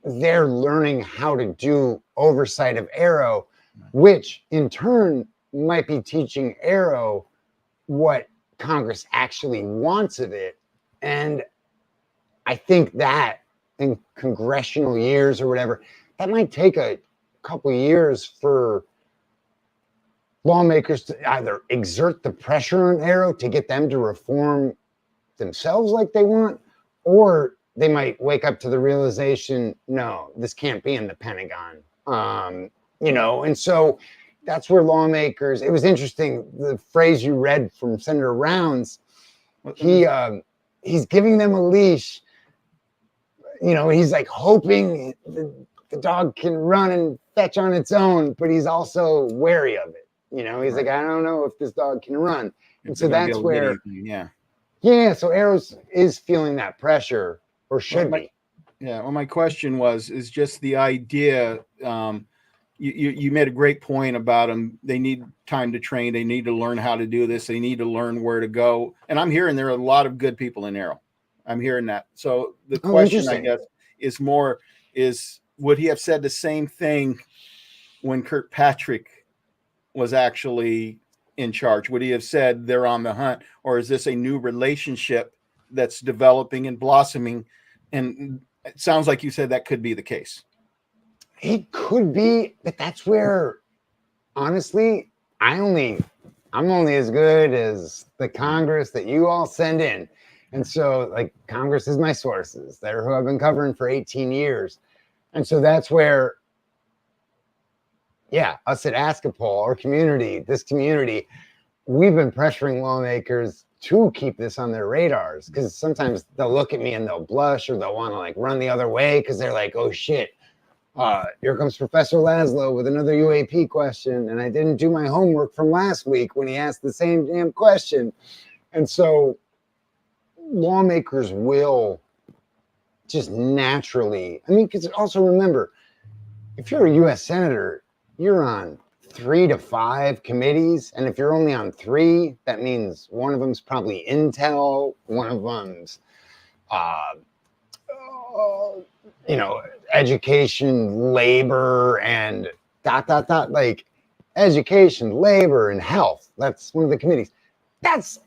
they're learning how to do oversight of AARO, which in turn might be teaching AARO what Congress actually wants of it. And I think that in congressional years or whatever, that might take a couple of years for lawmakers to either exert the pressure on AARO to get them to reform themselves like they want, or they might wake up to the realization, no, this can't be in the Pentagon. And so that's where lawmakers, it was interesting, the phrase you read from Senator Rounds, he's giving them a leash. He's like hoping the dog can run and fetch on its own, but he's also wary of it. He's like, I don't know if this dog can run. And so that's where, so AARO is feeling that pressure, or should be. Yeah. Well, my question is just the idea. You made a great point about them. They need time to train. They need to learn how to do this. They need to learn where to go. And I'm hearing there are a lot of good people in AARO. I'm hearing that. So the question, I guess, is would he have said the same thing when Kirkpatrick was actually in charge? Would he have said they're on the hunt, or is this a new relationship that's developing and blossoming? And it sounds like you said that could be the case. It could be, but that's where, honestly, I'm only as good as the Congress that you all send in. And so, like, Congress is my sources. They're who I've been covering for 18 years. And so that's where, us at Askapol, our community, this community, we've been pressuring lawmakers to keep this on their radars, because sometimes they'll look at me and they'll blush, or they'll want to like run the other way because they're like, oh shit, here comes Professor Laslo with another UAP question, and I didn't do my homework from last week when he asked the same damn question. And so lawmakers will just naturally, because also remember, if you're a U.S. Senator, you're on 3 to 5 committees. And if you're only on 3, that means one of them's probably Intel, one of them's, education, labor, and ... like education, labor, and health. That's one of the committees. That's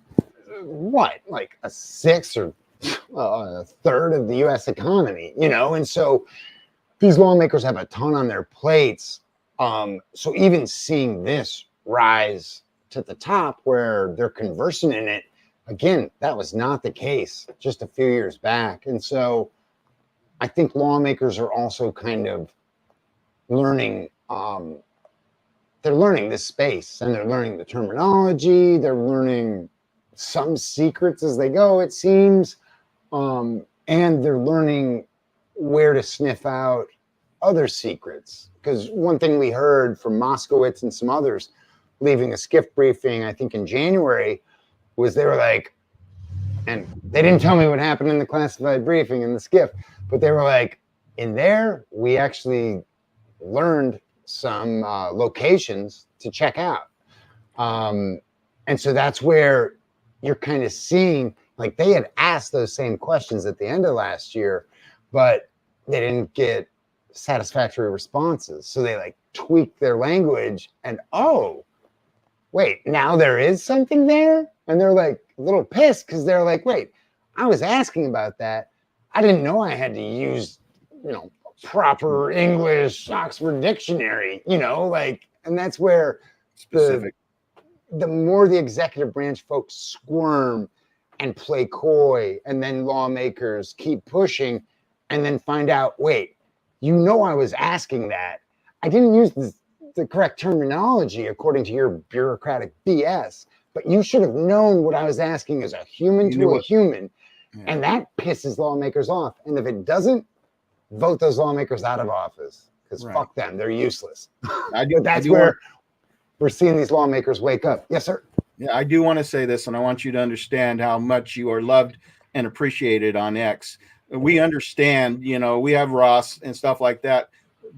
what, like a sixth or a third of the U.S. economy, And so these lawmakers have a ton on their plates. So even seeing this rise to the top where they're conversing in it, again, that was not the case just a few years back. And so I think lawmakers are also kind of learning, they're learning this space, and they're learning the terminology. They're learning some secrets as they go, it seems. And they're learning where to sniff out other secrets. Because one thing we heard from Moskowitz and some others leaving a SCIF briefing, I think in January, was they were like, and they didn't tell me what happened in the classified briefing in the SCIF, but they were like, in there, we actually learned some locations to check out. And so that's where you're kind of seeing, like, they had asked those same questions at the end of last year, but they didn't get satisfactory responses. So they like tweaked their language, and wait, now there is something there? And they're like a little pissed because they're like, wait, I was asking about that. I didn't know I had to use, proper English Oxford dictionary, and that's where specific. The more the executive branch folks squirm, and play coy, and then lawmakers keep pushing and then find out, wait, I was asking that. I didn't use the correct terminology according to your bureaucratic BS, but you should have known what I was asking as a human to a human. Yeah. And that pisses lawmakers off. And if it doesn't, vote those lawmakers out of office, because fuck them, they're useless. That's where we're seeing these lawmakers wake up. Yes, sir. Yeah, I do want to say this, and I want you to understand how much you are loved and appreciated on X. We understand, we have Ross and stuff like that,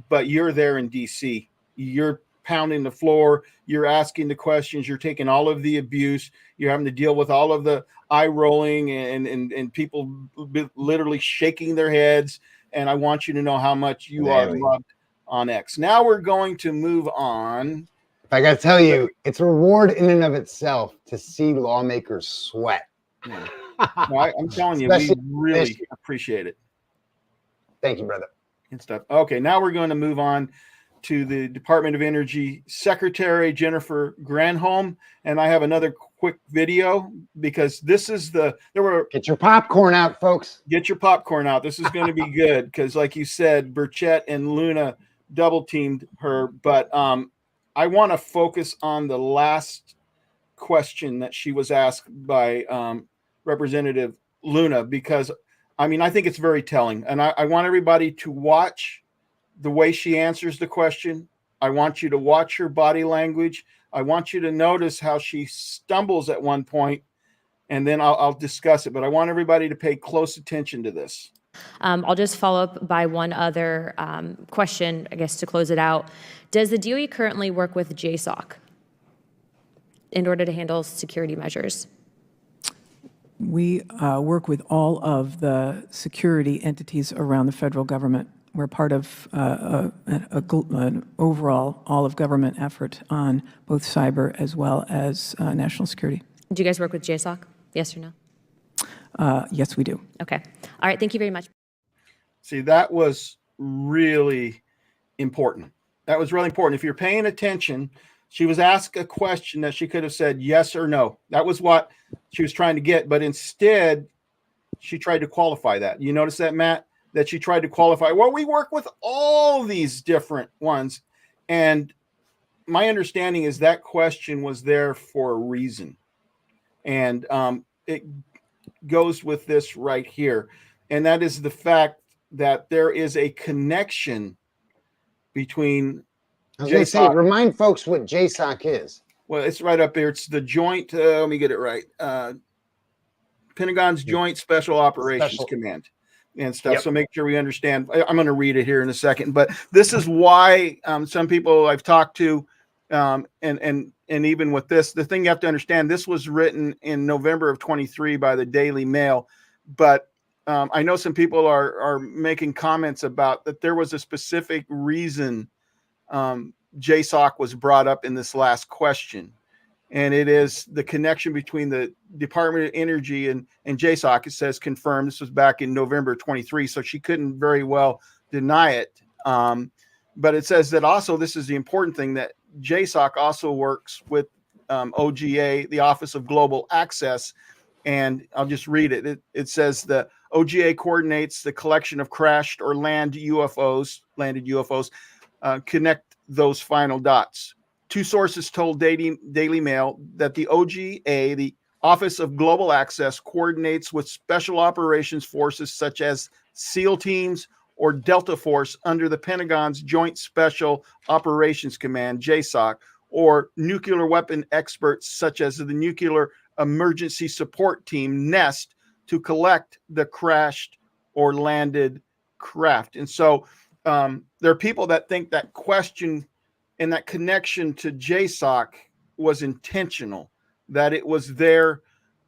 but you're there in DC. You're pounding the floor. You're asking the questions. You're taking all of the abuse. You're having to deal with all of the eye rolling and people literally shaking their heads. And I want you to know how much you are loved on X. Now we're going to move on. I got to tell you, it's a reward in and of itself to see lawmakers sweat. Yeah. I'm telling you, we really appreciate it. Thank you, brother. And stuff. Okay, now we're going to move on to the Department of Energy Secretary, Jennifer Granholm. And I have another quick video because this is get your popcorn out, folks. Get your popcorn out. This is going to be good because, like you said, Burchett and Luna double teamed her. But I want to focus on the last question that she was asked by Representative Luna, because I think it's very telling. And I want everybody to watch the way she answers the question. I want you to watch her body language. I want you to notice how she stumbles at one point, and then I'll discuss it. But I want everybody to pay close attention to this. I'll just follow up by one other question, I guess, to close it out. Does the DOE currently work with JSOC in order to handle security measures? We work with all of the security entities around the federal government. We're part of an overall all-of-government effort on both cyber as well as national security. Do you guys work with JSOC? Yes or no? Yes, we do. Okay. All right. Thank you very much. See, that was really important. That was really important. If you're paying attention, she was asked a question that she could have said yes or no. That was what she was trying to get. But instead, she tried to qualify that. You notice that, Matt? That she tried to qualify. Well, we work with all these different ones. And my understanding is that question was there for a reason. And it goes with this right here. And that is the fact that there is a connection between I was going to say, remind folks what JSOC is. Well, it's right up there. It's the joint, let me get it right. Pentagon's Joint Special Operations Command and stuff. Yep. So make sure we understand. I'm going to read it here in a second, but this is why some people I've talked to, and even with this, the thing you have to understand, this was written in November of 23 by the Daily Mail, but I know some people are making comments about that there was a specific reason JSOC was brought up in this last question. And it is the connection between the Department of Energy and JSOC. It says confirmed. This was back in November 23, so she couldn't very well deny it. But it says that also, this is the important thing, that JSOC also works with OGA, the Office of Global Access. And I'll just read it. It says the OGA coordinates the collection of crashed or landed UFOs, connect those final dots. Two sources told Daily Mail that the OGA, the Office of Global Access, coordinates with special operations forces such as SEAL teams or Delta Force under the Pentagon's Joint Special Operations Command, JSOC, or nuclear weapon experts such as the Nuclear Emergency Support Team, NEST, to collect the crashed or landed craft. And so there are people that think that question and that connection to JSOC was intentional, that it was there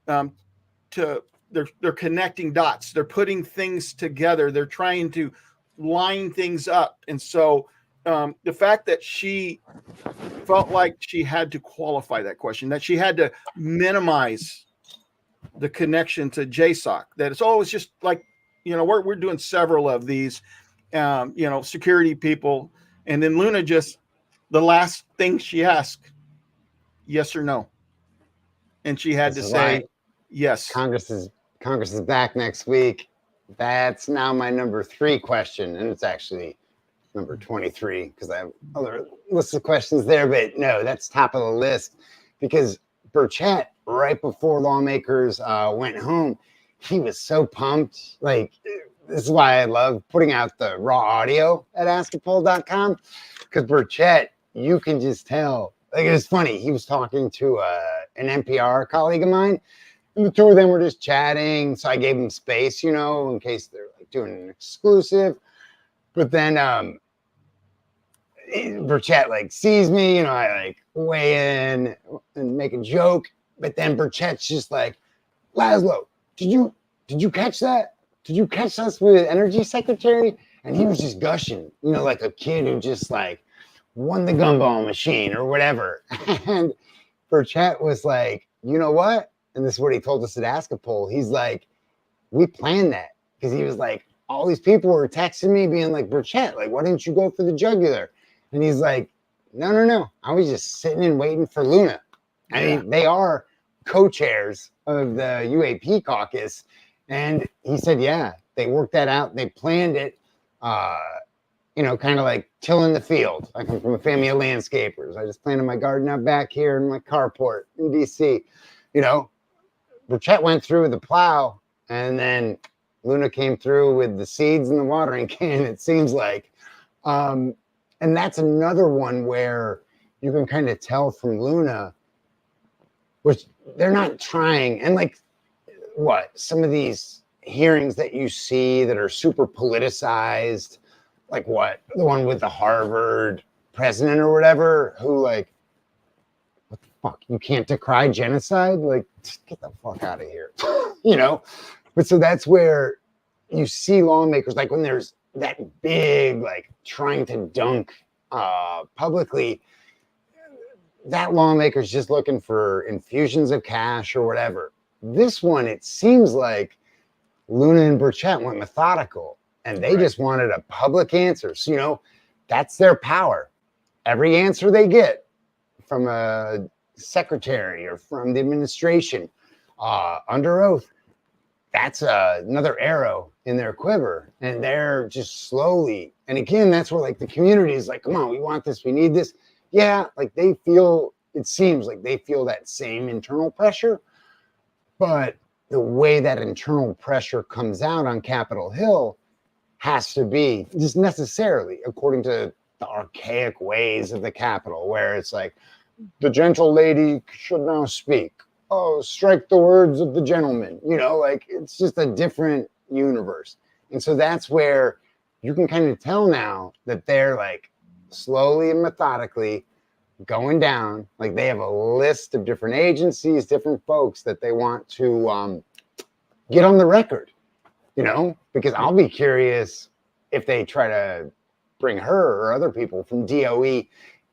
they're connecting dots. They're putting things together. They're trying to line things up. And so the fact that she felt like she had to qualify that question, that she had to minimize the connection to JSOC, that it's just like, we're doing several of these, security people. And then Luna the last thing she asked, yes or no. And she had to say, Yes. Congress is back next week. That's now my number 3 question, and it's actually number 23 because I have other lists of questions there, but no, that's top of the list because Burchett, right before lawmakers went home, he was so pumped. Like, this is why I love putting out the raw audio at askapol.com because Burchett, you can just tell. Like, it was funny. He was talking to an NPR colleague of mine, and the two of them were just chatting. So I gave them space, you know, in case they're like doing an exclusive. But then Burchett like sees me, you know, I like weigh in and make a joke. But then Burchett's just like, Laslo, did you catch that? Did you catch us with Energy Secretary? And he was just gushing, you know, like a kid who just like won the gumball machine or whatever. And Burchett was like, you know what? And this is what he told us at Askapol. He's like, we planned that because he was like, all these people were texting me being like, Burchett, like, why didn't you go for the jugular? And he's like, no. I was just sitting and waiting for Luna. I mean, they are co-chairs of the UAP caucus. And he said, yeah, they worked that out. They planned it, you know, kind of like tilling the field. I come from a family of landscapers. I just planted my garden out back here in my carport in DC. You know, Burchett went through with the plow, and then Luna came through with the seeds and the watering can, it seems like. And that's another one where you can kind of tell from Luna, which they're not trying. And like, what? Some of these hearings that you see that are super politicized, like what? The one with the Harvard president or whatever, who like, what the fuck? You can't decry genocide? Like, get the fuck out of here. You know? But so that's where you see lawmakers, like when there's that big, like trying to dunk publicly, that lawmaker's just looking for infusions of cash or whatever. This one, it seems like Luna and Burchett went methodical and they just wanted a public answer. So, you know, that's their power. Every answer they get from a secretary or from the administration under oath, that's another arrow in their quiver. And they're just slowly. And again, that's where like the community is like, come on, we want this, we need this. Yeah, like they feel, it seems like they feel that same internal pressure. But the way that internal pressure comes out on Capitol Hill has to be just necessarily according to the archaic ways of the Capitol, where it's like, the gentle lady should now speak. Oh, strike the words of the gentleman. You know, like it's just a different universe. And so that's where you can kind of tell now that they're like slowly and methodically going down. Like they have a list of different agencies, different folks that they want to get on the record, you know, because I'll be curious if they try to bring her or other people from DOE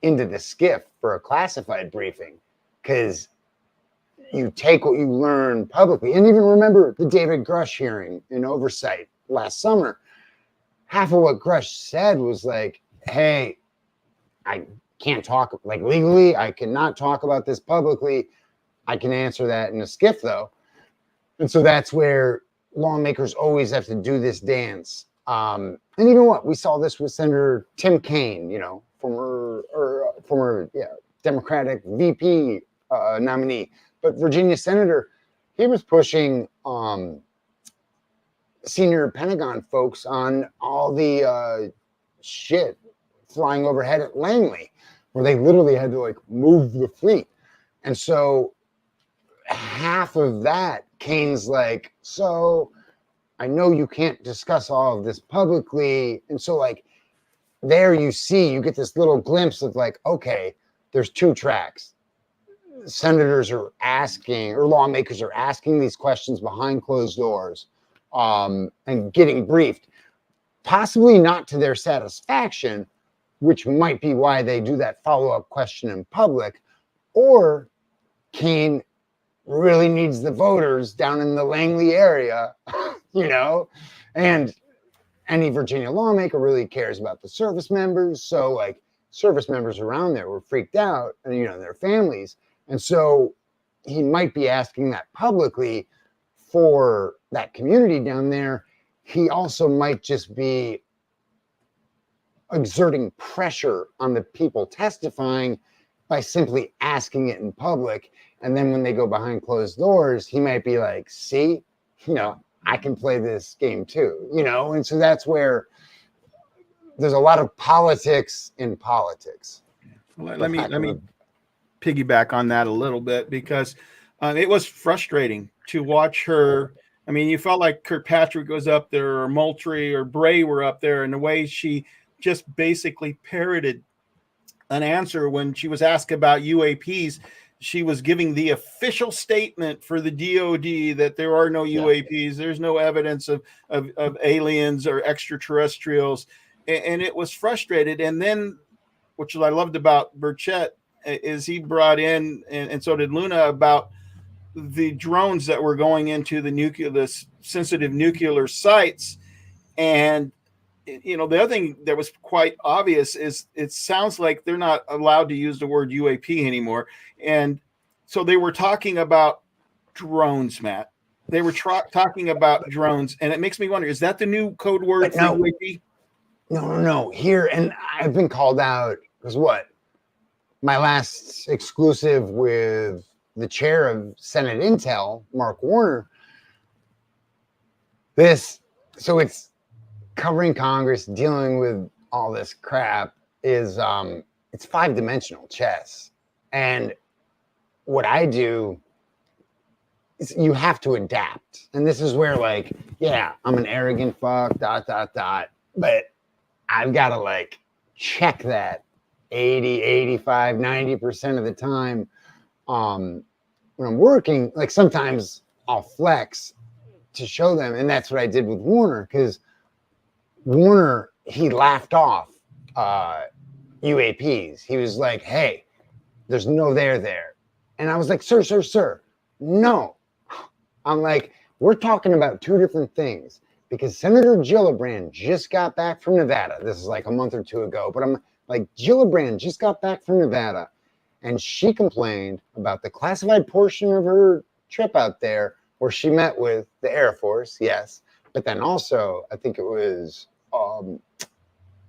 into the SCIF for a classified briefing, because you take what you learn publicly. And even remember the David Grush hearing in oversight last summer. Half of what Grush said was like, hey, I can't talk, like legally, I cannot talk about this publicly. I can answer that in a SCIF though. And so that's where lawmakers always have to do this dance. And you know what? We saw this with Senator Tim Kaine, you know, former Democratic VP nominee. But Virginia Senator, he was pushing senior Pentagon folks on all the shit flying overhead at Langley, where they literally had to like move the fleet. And so half of that, Kaine's like, so I know you can't discuss all of this publicly. And so like there you get this little glimpse of like, okay, there's two tracks. Senators are asking, or lawmakers are asking these questions behind closed doors and getting briefed, possibly not to their satisfaction, which might be why they do that follow-up question in public, or Kaine really needs the voters down in the Langley area, you know, and any Virginia lawmaker really cares about the service members. So like service members around there were freaked out and, you know, their families. And so he might be asking that publicly for that community down there, he also might just be exerting pressure on the people testifying by simply asking it in public. And then when they go behind closed doors, he might be like, see, I can play this game too, And so that's where there's a lot of politics in politics. Let me piggyback on that a little bit, because it was frustrating to watch her. I mean, you felt like Kirkpatrick was up there, or Moultrie or Bray were up there, and the way she just basically parroted an answer when she was asked about UAPs. She was giving the official statement for the DOD that there are no UAPs. There's no evidence of aliens or extraterrestrials. And it was frustrated. And then, which I loved about Burchett, is he brought in, and so did Luna, about the drones that were going into the sensitive nuclear sites. And the other thing that was quite obvious is it sounds like they're not allowed to use the word UAP anymore. And so they were talking about drones, Matt. They were talking about drones. And it makes me wonder, is that the new code word for UAP? No. Here, and I've been called out because my last exclusive with the chair of Senate Intel, Mark Warner, so it's covering Congress, dealing with all this crap is it's 5-dimensional chess. And what I do is you have to adapt. And this is where I'm an arrogant fuck, ... But I've got to check that 80, 85, 90% of the time. When I'm working, sometimes I'll flex to show them. And that's what I did with Warner, because Warner, he laughed off UAPs. He was like, hey, there's no there. And I was like, sir, no. I'm like, we're talking about two different things, because Senator Gillibrand just got back from Nevada. This is a month or two ago, but I'm like, Gillibrand just got back from Nevada, and she complained about the classified portion of her trip out there where she met with the Air Force, yes, but then also, I think it was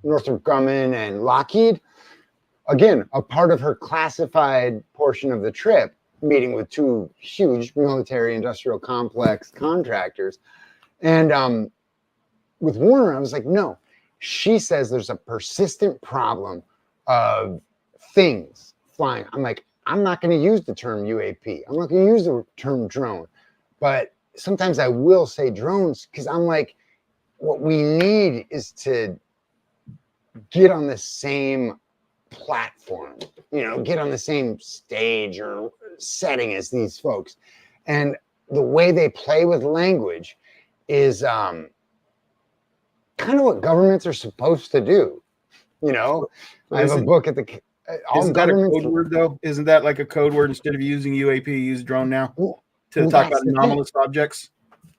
Northrop Grumman and Lockheed. Again, a part of her classified portion of the trip, meeting with two huge military industrial complex contractors. And with Warner, I was like, no. She says there's a persistent problem of things flying. I'm like, I'm not going to use the term UAP. I'm not going to use the term drone. But sometimes I will say drones, because I'm like, what we need is to get on the same platform, get on the same stage or setting as these folks. And the way they play with language is kind of what governments are supposed to do. I have a book at the... Isn't that a code word, though? Isn't that like a code word? Instead of using UAP, use drone now to talk about anomalous objects?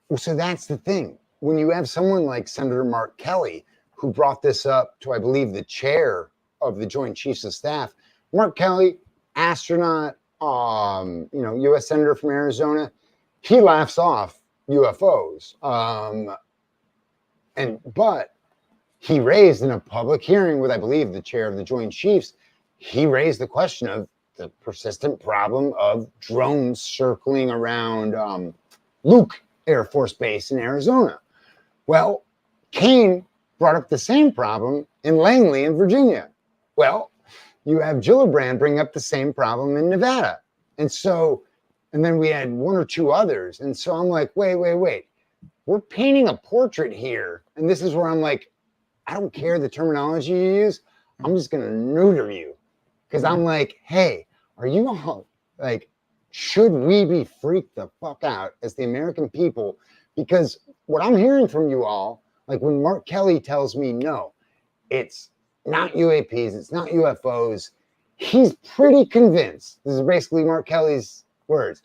Well, so that's the thing. When you have someone like Senator Mark Kelly, who brought this up to, I believe, the chair of the Joint Chiefs of Staff, Mark Kelly, astronaut, U.S. Senator from Arizona, he laughs off UFOs. But he raised in a public hearing with, I believe, the chair of the Joint Chiefs, he raised the question of the persistent problem of drones circling around Luke Air Force Base in Arizona. Well, Kane brought up the same problem in Langley in Virginia. Well, you have Gillibrand bring up the same problem in Nevada. And then we had one or two others. And so I'm like, wait. We're painting a portrait here. And this is where I'm like, I don't care the terminology you use. I'm just going to neuter you. Because I'm like, hey, are you all should we be freaked the fuck out as the American people? Because what I'm hearing from you all, when Mark Kelly tells me, no, it's not UAPs, it's not UFOs, he's pretty convinced, this is basically Mark Kelly's words,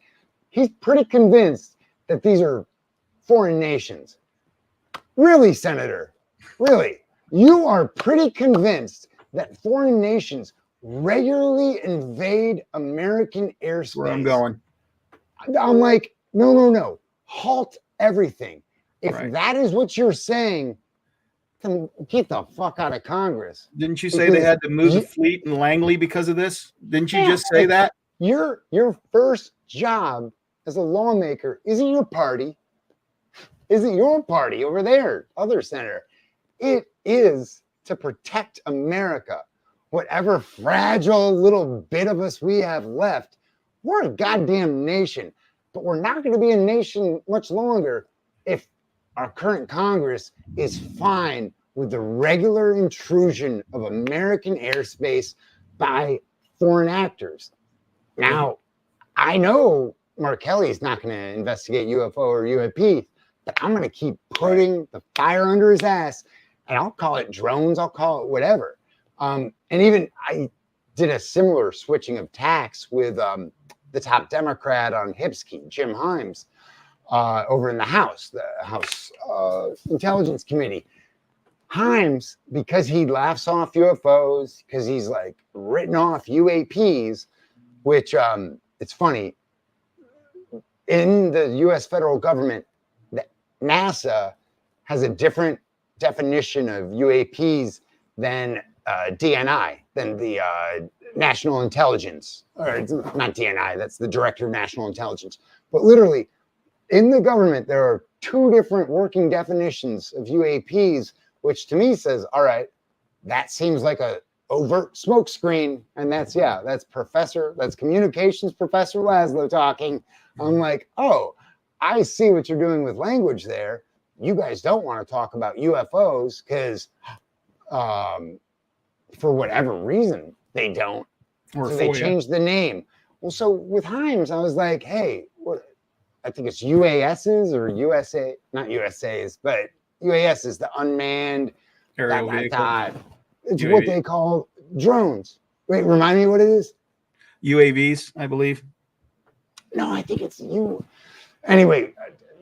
he's pretty convinced that these are foreign nations. Really, Senator? Really? You are pretty convinced that foreign nations regularly invade American airspace? Where I'm going. I'm like, no, halt everything. If Right. that is what you're saying, then get the fuck out of Congress. Didn't you say they had to move the fleet in Langley because of this? Didn't you just say that? Your first job as a lawmaker isn't your party. Isn't your party over there, other senator. It is to protect America. Whatever fragile little bit of us we have left, we're a goddamn nation. But we're not going to be a nation much longer if our current Congress is fine with the regular intrusion of American airspace by foreign actors. Now, I know Mark Kelly's not going to investigate UFO or UAP, but I'm going to keep putting the fire under his ass, and I'll call it drones, I'll call it whatever. And even I did a similar switching of tacks with the top Democrat on Hipsky, Jim Himes, over in the House Intelligence Committee. Himes, because he laughs off UFOs, because he's like written off UAPs, which it's funny, in the US federal government, NASA has a different definition of UAPs than DNI, than the National Intelligence, or it's not DNI, that's the Director of National Intelligence. But literally, in the government, there are two different working definitions of UAPs, which to me says, all right, that seems like a overt smokescreen. And that's communications professor Laslo talking. I'm like, oh, I see what you're doing with language there. You guys don't want to talk about UFOs because for whatever reason, they don't. Or so they changed the name. Well, so with Himes, I was like, hey, I think it's UASs or USA, not USAs, but UAS is the unmanned aerial vehicle. It's UAV. What they call drones. Wait, remind me what it is? UAVs, I believe. No, I think it's you. Anyway,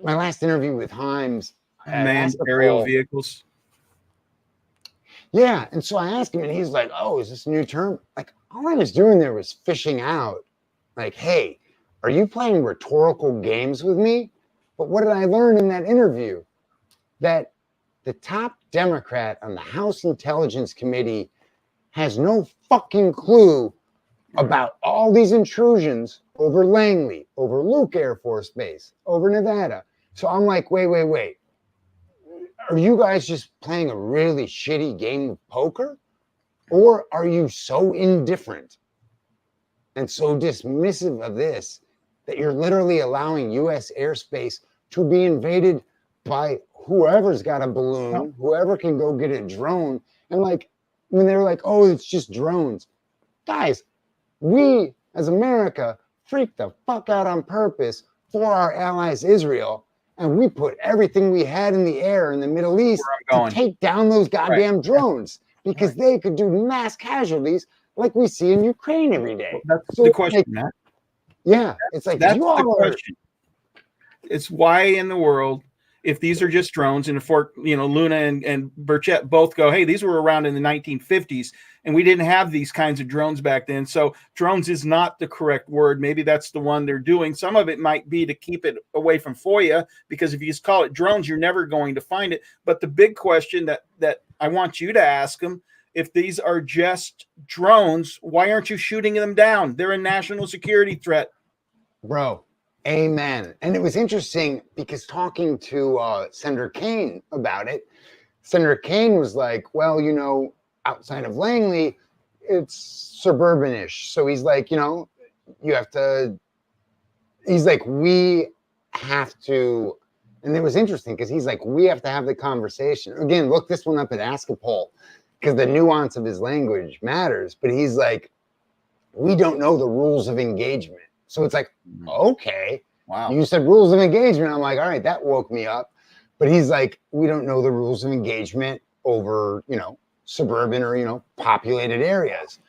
my last interview with Himes. Manned aerial vehicles. Yeah, and so I asked him, and he's like, oh, is this a new term? Like, all I was doing there was fishing out. Like, hey, are you playing rhetorical games with me? But what did I learn in that interview? That the top Democrat on the House Intelligence Committee has no fucking clue about all these intrusions over Langley, over Luke Air Force Base, over Nevada. So I'm like, wait. Are you guys just playing a really shitty game of poker? Or are you so indifferent and so dismissive of this that you're literally allowing U.S. airspace to be invaded by whoever's got a balloon, whoever can go get a drone? And like, when they're like, oh, it's just drones. Guys, we as America freaked the fuck out on purpose for our allies Israel, and we put everything we had in the air in the Middle East to take down those goddamn drones because they could do mass casualties like we see in Ukraine every day. Well, that's the question, Matt. Yeah, it's like that's the question. It's why in the world, if these are just drones, and if Luna and Burchett both go, hey, these were around in the 1950s, and we didn't have these kinds of drones back then. So drones is not the correct word. Maybe that's the one they're doing. Some of it might be to keep it away from FOIA, because if you just call it drones, you're never going to find it. But the big question that I want you to ask them, if these are just drones, why aren't you shooting them down? They're a national security threat. Bro, amen. And it was interesting because talking to Senator Kaine about it, Senator Kaine was like, well, outside of Langley, it's suburbanish. So he's like, you have to, he's like, we have to, and it was interesting because he's like, we have to have the conversation. Again, look this one up at Askapol because the nuance of his language matters. But he's like, we don't know the rules of engagement. So it's like, okay, wow, you said rules of engagement. I'm like, all right, that woke me up. But he's like, we don't know the rules of engagement over, suburban or, populated areas.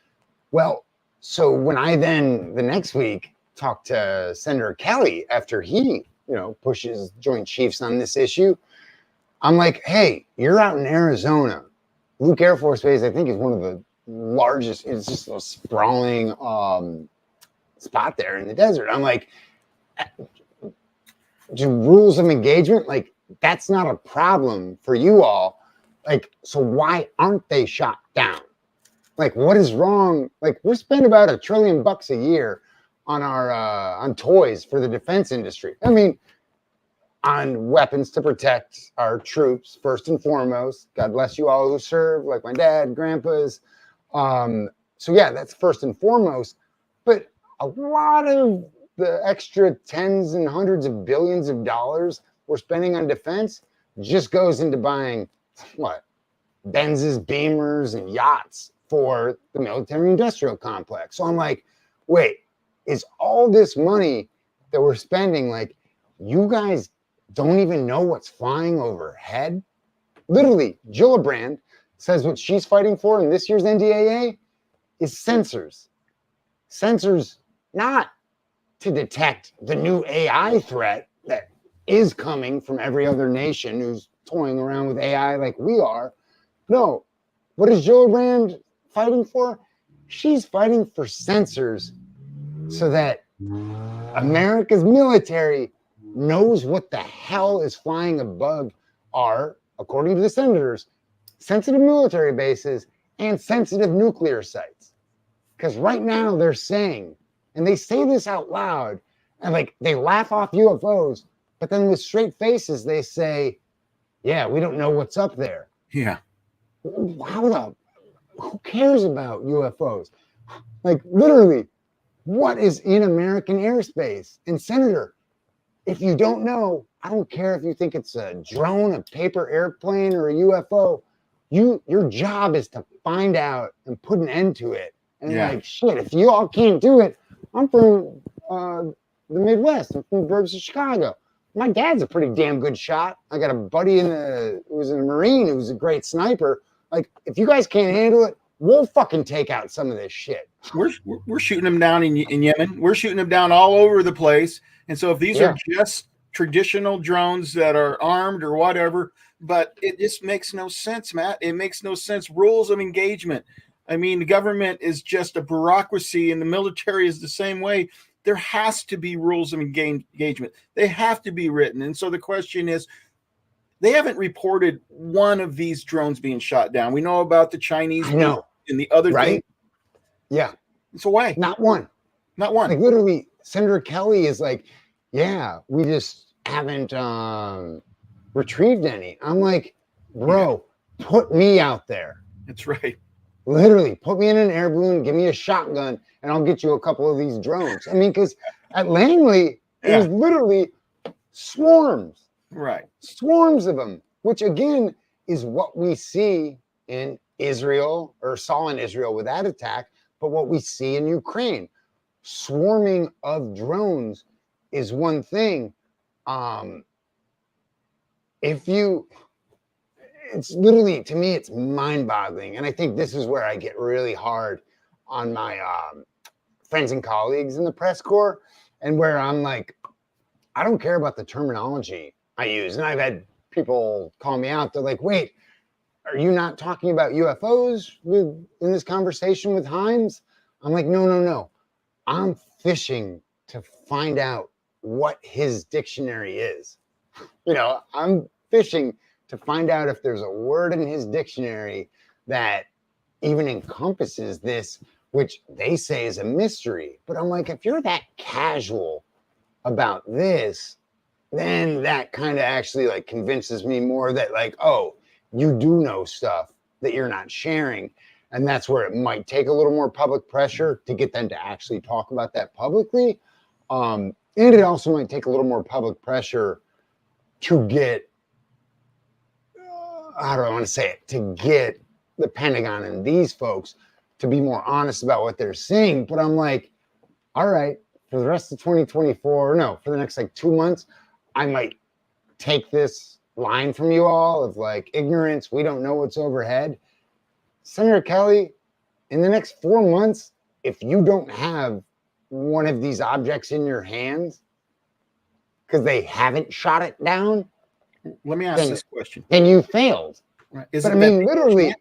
Well, so when I then the next week talked to Senator Kelly after he, pushes Joint Chiefs on this issue, I'm like, hey, you're out in Arizona. Luke Air Force Base, I think, is one of the largest. It's just a sprawling spot there in the desert. I'm like, do rules of engagement, like, that's not a problem for you all. Like, so why aren't they shot down? Like, what is wrong? Like, we're spending about $1 trillion a year on our on toys for the defense industry. I mean, on weapons to protect our troops, first and foremost. God bless you all who serve, like my dad, grandpas. So yeah, that's first and foremost. But a lot of the extra tens and hundreds of billions of dollars we're spending on defense just goes into buying what? Benzes, Beamers, and yachts for the military industrial complex. So I'm like, wait, is all this money that we're spending, like, you guys don't even know what's flying overhead? Literally, Gillibrand says what she's fighting for in this year's NDAA is sensors. Sensors not to detect the new AI threat that is coming from every other nation who's toying around with AI like we are. No, what is Gillibrand fighting for? She's fighting for sensors so that America's military knows what the hell is flying above our, according to the senators, sensitive military bases and sensitive nuclear sites. Because right now they're saying, and they say this out loud, and like they laugh off UFOs, but then with straight faces they say, yeah, we don't know what's up there. Yeah. Who cares about UFOs? Like, literally, what is in American airspace? And Senator, if you don't know, I don't care if you think it's a drone, a paper airplane, or a UFO. Your job is to find out and put an end to it. And like, shit, if you all can't do it, I'm from the Midwest. I'm from the burbs of Chicago. My dad's a pretty damn good shot. I got a buddy who was in the Marine who was a great sniper. Like, if you guys can't handle it, we'll fucking take out some of this shit. We're shooting them down in Yemen. We're shooting them down all over the place. And so if these are just traditional drones that are armed or whatever, but it just makes no sense, Matt. It makes no sense. Rules of engagement. I mean, the government is just a bureaucracy and the military is the same way. There has to be rules of engagement. They have to be written. And so the question is, they haven't reported one of these drones being shot down. We know about the Chinese and the other thing. Yeah. So why? Not one. Not one. Like, literally, Senator Kelly is like, yeah, we just haven't retrieved any. I'm like, bro, put me out there. That's right. Literally, put me in an air balloon, give me a shotgun, and I'll get you a couple of these drones. I mean, because at Langley, it was literally swarms. Right. Swarms of them, which again is what we see in Israel, or saw in Israel with that attack, but what we see in Ukraine. Swarming of drones is one thing. It's literally, to me, it's mind-boggling. And I think this is where I get really hard on my friends and colleagues in the press corps, and where I'm like, I don't care about the terminology I use. And I've had people call me out. They're like, wait, are you not talking about UFOs in this conversation with Himes? I'm like, no. I'm fishing to find out what his dictionary is. I'm fishing to find out if there's a word in his dictionary that even encompasses this, which they say is a mystery. But I'm like, if you're that casual about this, then that kind of actually like convinces me more that like, oh, you do know stuff that you're not sharing. And that's where it might take a little more public pressure to get them to actually talk about that publicly. And it also might take a little more public pressure to get, how do I want to say it, to get the Pentagon and these folks to be more honest about what they're seeing. But I'm like, all right, for the rest of 2024, no, for the next like 2 months, I might take this line from you all of like ignorance, we don't know what's overhead. Senator Kelly, in the next 4 months, if you don't have one of these objects in your hands because they haven't shot it down, let me ask this question. Then you failed. Right. But I mean, literally,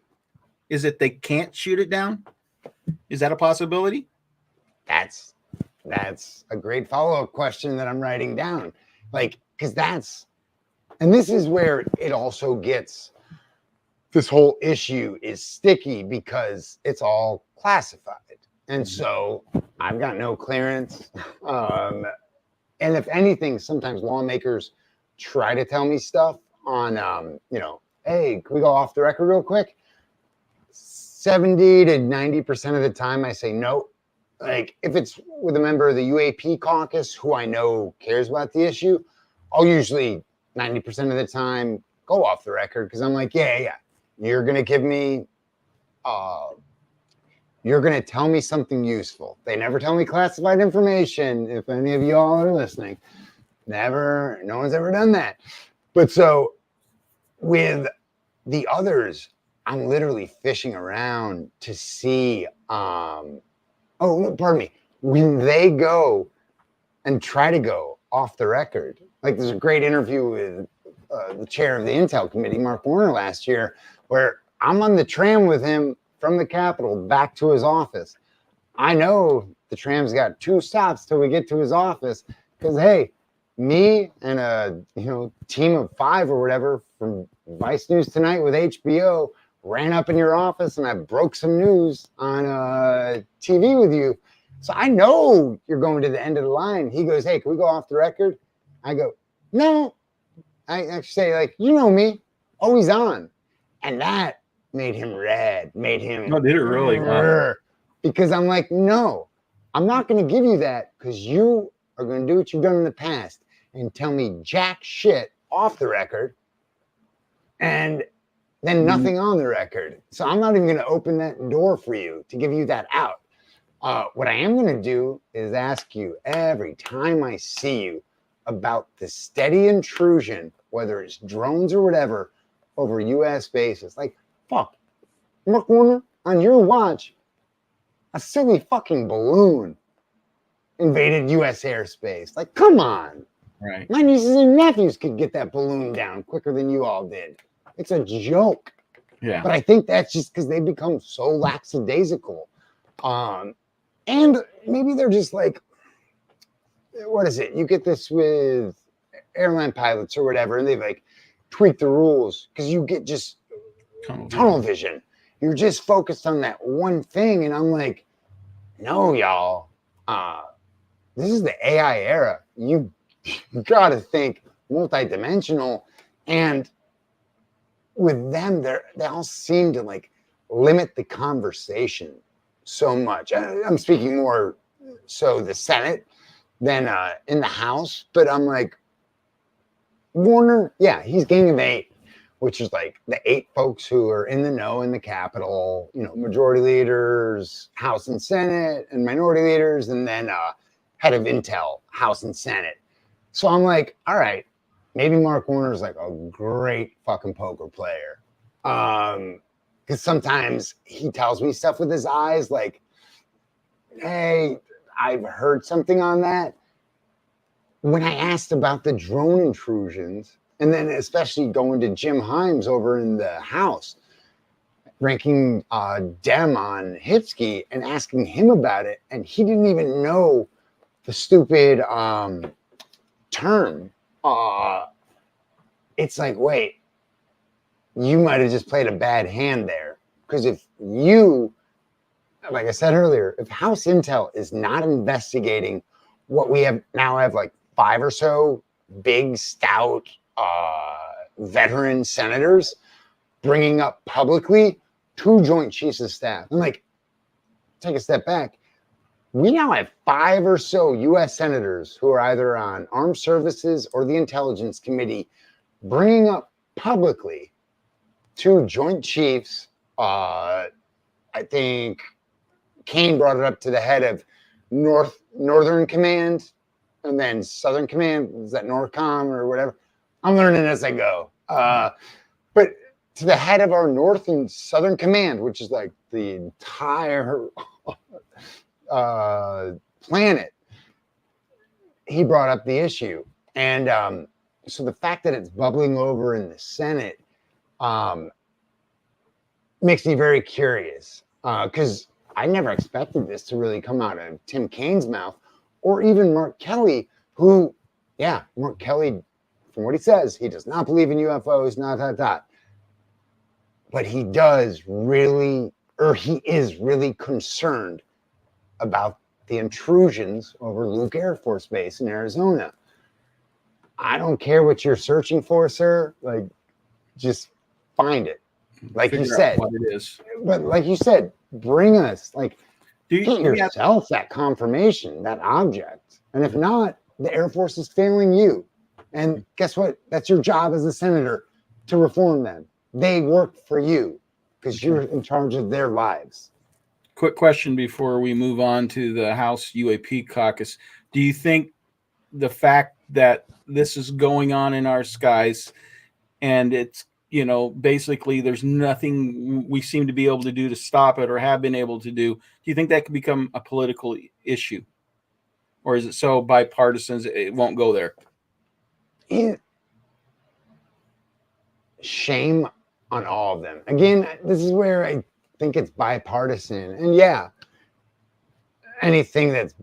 is it they can't shoot it down? Is that a possibility? That's that's a great follow-up question that I'm writing down. Like, because and this is where it also gets, this whole issue is sticky because it's all classified. And so I've got no clearance. And if anything, sometimes lawmakers try to tell me stuff on, hey, can we go off the record real quick? 70 to 90% of the time I say no. Like if it's with a member of the UAP caucus who I know cares about the issue, I'll usually 90% of the time go off the record because I'm like, yeah, you're going to give me, you're going to tell me something useful. They never tell me classified information. If any of y'all are listening, never, no one's ever done that. But so with the others, I'm literally fishing around to see, pardon me, when they go and try to go off the record. Like there's a great interview with the chair of the Intel committee, Mark Warner, last year, where I'm on the tram with him from the Capitol back to his office. I know the tram's got 2 stops till we get to his office because, hey, me and a team of 5 or whatever from Vice News Tonight with HBO ran up in your office and I broke some news on TV with you. So I know you're going to the end of the line. He goes, hey, can we go off the record? I go, no. I actually say, like, you know me, always on. And that made him red, made him. No, did it really? Wow. Because I'm like, no, I'm not going to give you that because you are going to do what you've done in the past and tell me jack shit off the record and then nothing on the record. So I'm not even going to open that door for you to give you that out. What I am going to do is ask you every time I see you about the steady intrusion, whether it's drones or whatever, over U.S. bases. Like, fuck, Mark Warner, on your watch, a silly fucking balloon invaded U.S. airspace. Like, come on. Right. My nieces and nephews could get that balloon down quicker than you all did. It's a joke. Yeah. But I think that's just because they become so lackadaisical. And maybe they're just like, what is it? You get this with airline pilots or whatever, and they've like tweaked the rules because you get just tunnel vision. You're just focused on that one thing. And I'm like, no, y'all, this is the AI era. You got to think multidimensional. And with them, they all seem to like limit the conversation so much. I'm speaking more so the Senate than in the House, but I'm like, Warner, yeah, he's Gang of 8, which is like the 8 folks who are in the know in the Capitol, majority leaders, House and Senate, and minority leaders, and then head of Intel, House and Senate. So I'm like, all right, maybe Mark Warner's like a great fucking poker player. Because sometimes he tells me stuff with his eyes like, hey, I've heard something on that. When I asked about the drone intrusions, and then especially going to Jim Himes over in the House, ranking Dem on Hipsky and asking him about it, and he didn't even know the stupid term. It's like, wait, you might have just played a bad hand there. Because if you, like I said earlier, if House Intel is not investigating what we have like 5 or so big, stout, veteran senators bringing up publicly 2 Joint Chiefs of Staff. I'm like, take a step back. We now have 5 or so U.S. senators who are either on Armed Services or the Intelligence Committee bringing up publicly 2 Joint Chiefs. I think Kane brought it up to the head of Northern Command, and then Southern Command. Is that NORCOM or whatever? I'm learning as I go. But to the head of our North and Southern Command, which is like the entire planet, he brought up the issue. And so the fact that it's bubbling over in the Senate makes me very curious, because I never expected this to really come out of Tim Kaine's mouth or even Mark Kelly, who, Mark Kelly, from what he says, he does not believe in UFOs, but he is really concerned about the intrusions over Luke Air Force Base in Arizona. I don't care what you're searching for, sir. Like, just find it. Like you said, what it is. But like you said, bring us, like, get yourself that confirmation, that object. And if not, the Air Force is failing you. And guess what? That's your job as a senator, to reform them. They work for you because you're in charge of their lives. Quick question before we move on to the House UAP caucus. Do you think the fact that this is going on in our skies and it's, basically there's nothing we seem to be able to do to stop it or have been able to do you think that could become a political issue? Or is it so bipartisan it won't go there? Shame on all of them. Again, this is where I think it's bipartisan. And anything that's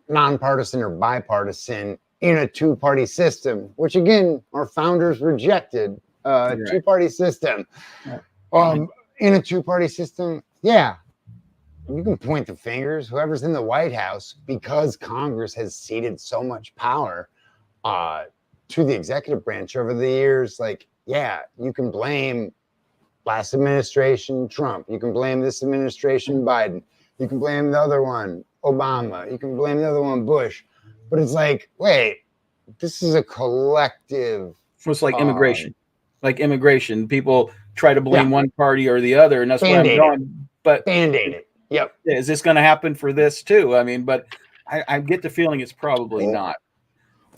nonpartisan or bipartisan in a two-party system, which again, our founders rejected, two-party system. In a two-party system, you can point the fingers, whoever's in the White House, because Congress has ceded so much power to the executive branch over the years. Like, you can blame last administration, Trump. You can blame this administration, Biden. You can blame the other one, Obama. You can blame the other one, Bush. But it's like, wait, this is a collective. It's like immigration. Like immigration. People try to blame one party or the other, and that's where I'm going. But Band-Aid it. Yep. Is this going to happen for this too? I mean, but I get the feeling it's probably not.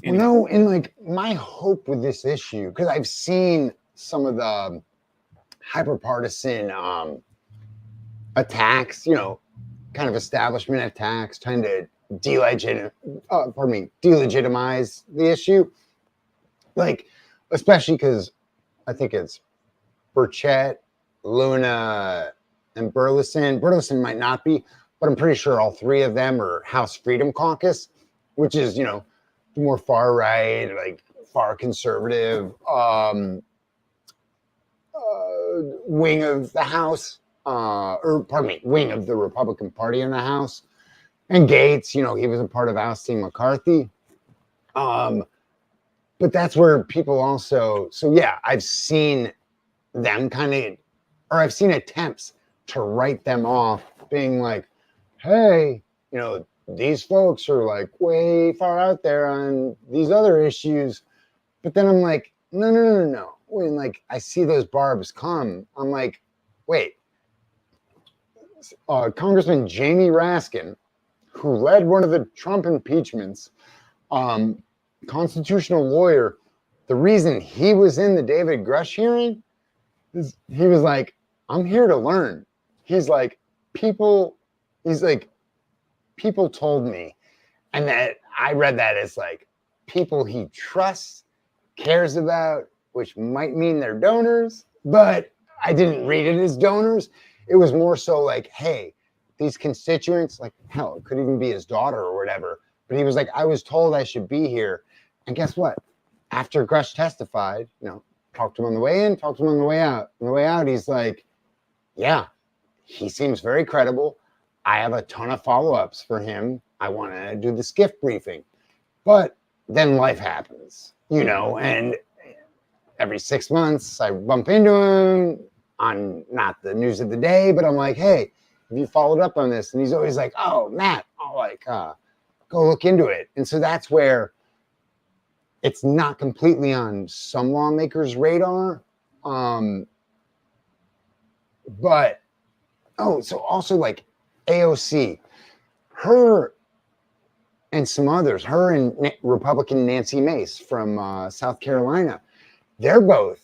No, and like my hope with this issue, because I've seen some of the hyper-partisan attacks, kind of establishment attacks, trying to delegitimize the issue. Like, especially because I think it's Burchett, Luna, and Burleson. Burleson might not be, but I'm pretty sure all three of them are House Freedom Caucus, which is, the more far right, like far conservative wing of the House, wing of the Republican Party in the House. And Gates, he was a part of ousting McCarthy. But that's where people also, I've seen them I've seen attempts to write them off, being like, hey, these folks are like way far out there on these other issues. But then I'm like, no. When like I see those barbs come, I'm like, wait, Congressman Jamie Raskin, who led one of the Trump impeachments, constitutional lawyer, the reason he was in the David Grush hearing is he was like, I'm here to learn. He's like, people told me, and that I read that as like people he trusts, cares about, which might mean they're donors, but I didn't read it as donors. It was more so like, hey, these constituents, like, hell, it could even be his daughter or whatever. But he was like, I was told I should be here. And guess what? After Grush testified, talked to him on the way in, talked to him on the way out. On the way out, he's like, he seems very credible. I have a ton of follow-ups for him. I want to do the skiff briefing. But then life happens, and every 6 months I bump into him on not the news of the day, but I'm like, hey, have you followed up on this? And he's always like, oh, Matt, go look into it. And so that's where it's not completely on some lawmakers' radar. But, so also like AOC, her and some others, her and Republican Nancy Mace from South Carolina, they're both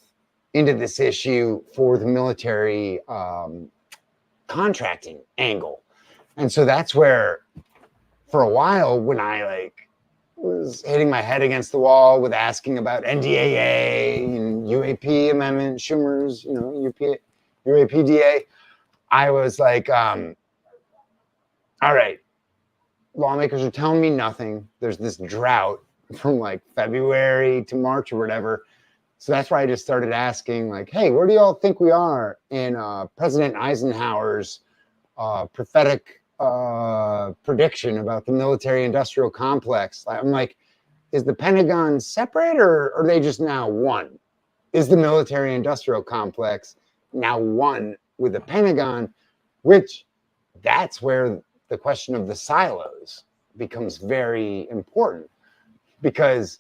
into this issue for the military contracting angle. And so that's where, for a while, when I was hitting my head against the wall with asking about NDAA and UAP amendment, Schumer's, UAPDA, I was like, all right, lawmakers are telling me nothing. There's this drought from like February to March or whatever. So that's why I just started asking, like, hey, where do y'all think we are in President Eisenhower's prophetic prediction about the military-industrial complex? I'm like, is the Pentagon separate, or are they just now one? Is the military-industrial complex now one with the Pentagon? Which, that's where the question of the silos becomes very important, because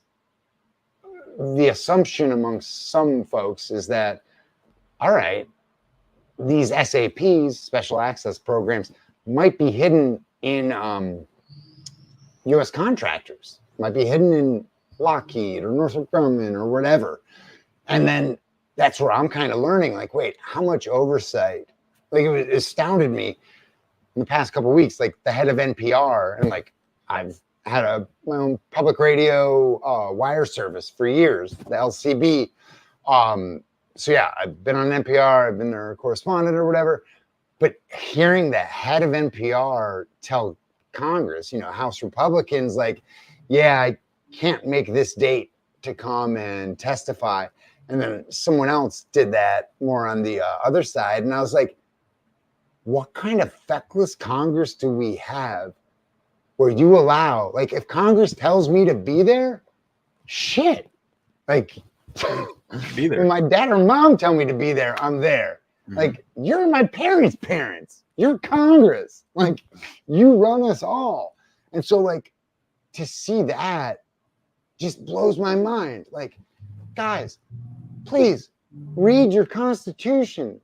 the assumption amongst some folks is that, all right, these SAPs, special access programs, might be hidden in U.S. contractors, might be hidden in Lockheed or Northrop Grumman or whatever. And then that's where I'm kind of learning, like, wait, how much oversight? Like, it astounded me in the past couple of weeks, like the head of NPR, and like I've had my own public radio wire service for years, the LCB. So yeah, I've been on NPR, I've been their correspondent or whatever. But hearing the head of NPR tell Congress, House Republicans, like, yeah, I can't make this date to come and testify. And then someone else did that more on the other side. And I was like, what kind of feckless Congress do we have where you allow, like, if Congress tells me to be there, shit, like, Be there. when my dad or mom tell me to be there, I'm there. Mhm. Like, you're my parents. You're Congress. Like, you run us all. And so, like, to see that just blows my mind. Like, guys, please read your Constitution.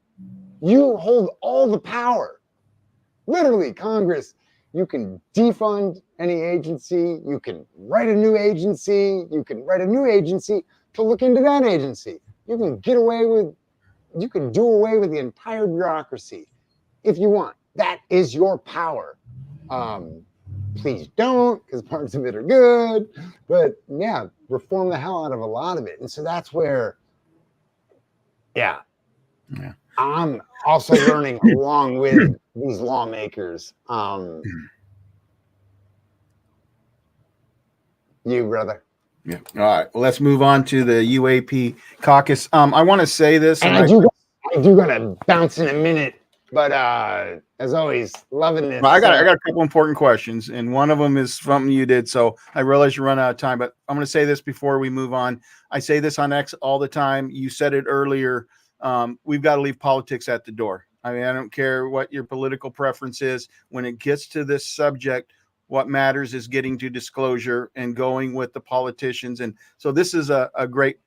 You hold all the power. Literally, Congress, you can defund any agency. You can write a new agency. You can write a new agency to look into that agency. You can do away with the entire bureaucracy if you want. That is your power. Please don't, because parts of it are good. But yeah, reform the hell out of a lot of it. And so that's where, yeah. I'm also learning along with these lawmakers. You, brother. Yeah. All right. Well, let's move on to the UAP caucus. I want to say this, And I do gotta bounce in a minute, but as always, loving this. I got a couple important questions, and one of them is something you did. So I realize you run out of time, but I'm going to say this before we move on. I say this on X all the time. You said it earlier. We've got to leave politics at the door. I mean, I don't care what your political preference is. When it gets to this subject, what matters is getting to disclosure and going with the politicians. And so this is a great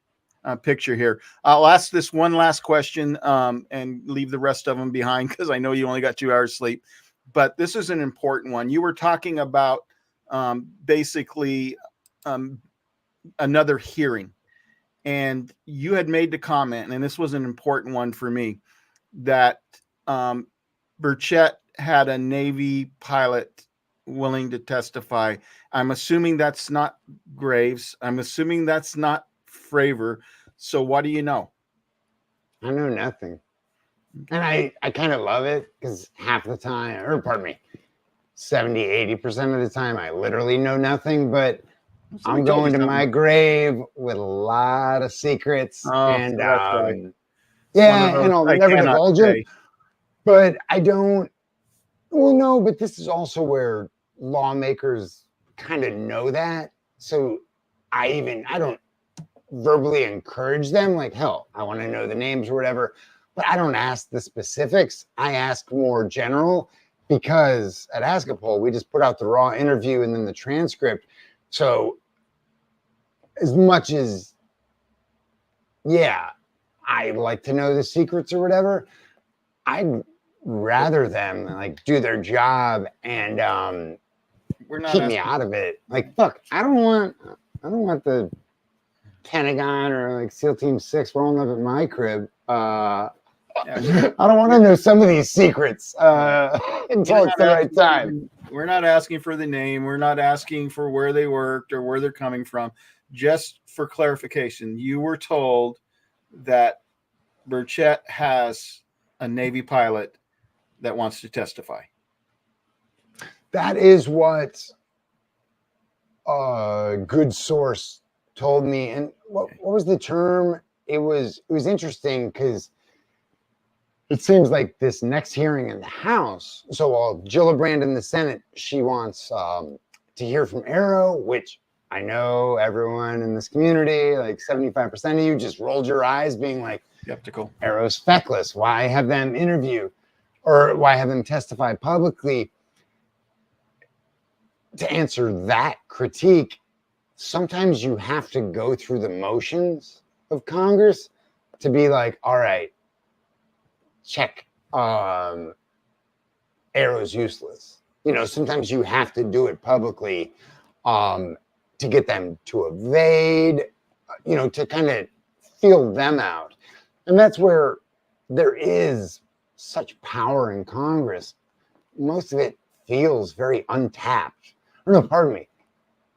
picture here. I'll ask this one last question and leave the rest of them behind because I know you only got 2 hours sleep. But this is an important one. You were talking about basically another hearing. And you had made the comment, and this was an important one for me, that Burchett had a Navy pilot willing to testify. I'm assuming that's not Graves. I'm assuming that's not Fravor. So what do you know? I know nothing. And I kind of love it because half the time, or pardon me, 70-80% of the time, I literally know nothing, but I'm going to my grave with a lot of secrets. And yeah, and I'll never divulge them. But I don't, well, no, but this is also where lawmakers kind of know that. So I don't verbally encourage them, like, hell, I want to know the names or whatever, but I don't ask the specifics. I ask more general, because at Ask a Poll, we just put out the raw interview and then the transcript. So as much as, yeah, I like to know the secrets or whatever, I'd rather them like do their job and keep me out of it. Like, fuck, I don't want the Pentagon or like SEAL Team 6 rolling up at my crib. I don't want to know some of these secrets until it's the right time. We're not asking for the name. We're not asking for where they worked or where they're coming from. Just for clarification, you were told that Burchett has a Navy pilot that wants to testify. That is what a good source told me. And what was the term? It was interesting because it seems like this next hearing in the House. So while Gillibrand in the Senate, she wants to hear from AARO, which I know everyone in this community, like 75% of you, just rolled your eyes, being like, skeptical. AARO's feckless. Why have them interview, or why have them testify publicly? To answer that critique, sometimes you have to go through the motions of Congress to be like, all right, check, AARO's useless. You know, sometimes you have to do it publicly to get them to evade, you know, to kind of feel them out. And that's where there is such power in Congress. Most of it feels very untapped. Or no, pardon me.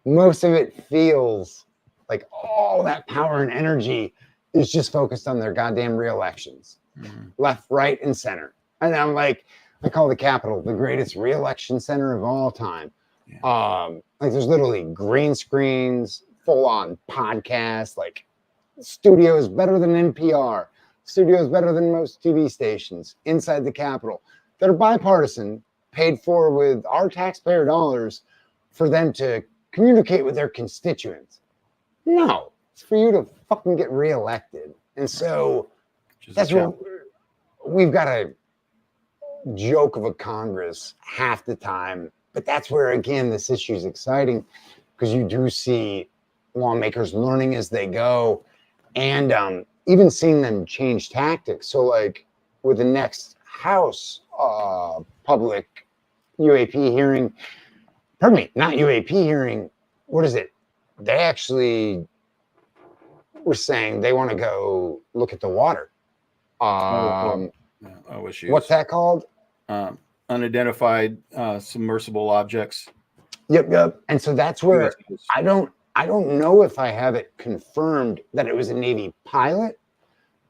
Most of it feels like all that power and energy is just focused on their goddamn re-elections, left, right, and center. And I'm like, I call the Capitol the greatest re-election center of all time. Like there's literally green screens, full-on podcasts, like studio is better than NPR. Studio is better than most TV stations inside the Capitol that are bipartisan, paid for with our taxpayer dollars for them to communicate with their constituents. No, it's for you to fucking get reelected. And so that's what we've got a joke of a Congress half the time. But that's where, again, this issue is exciting because you do see lawmakers learning as they go and even seeing them change tactics. So like with the next House public UAP hearing, pardon me, not UAP hearing, what is it? They actually were saying they want to go look at the water. What's that called? Unidentified submersible objects. Yep. And so that's where I don't know if I have it confirmed that it was a Navy pilot,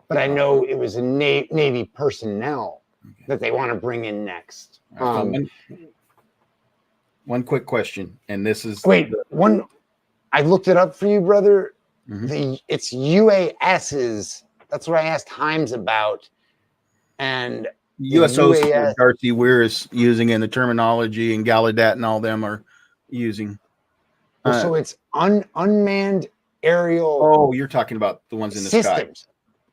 but I know it was a Navy personnel that they want to bring in next. One quick question, and this is I looked it up for you, brother. It's UASs. That's what I asked Himes about, and USOs. Darcy Weir is using in the terminology, and Gallaudet and all them are using. So it's unmanned aerial. Oh, you're talking about the ones in the systems.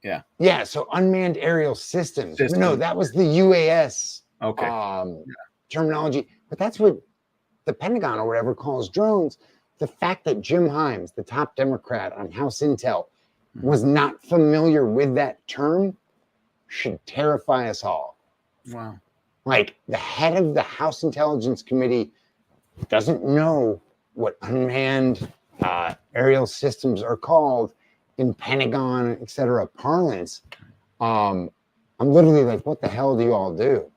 Sky. Yeah. So unmanned aerial systems. No, that was the UAS. Terminology, but that's what the Pentagon or whatever calls drones. The fact that Jim Himes, the top Democrat on House Intel, was not familiar with that term should terrify us all. Wow. Like the head of the House Intelligence Committee doesn't know what unmanned aerial systems are called in Pentagon, et cetera, parlance. I'm literally like, what the hell do you all do?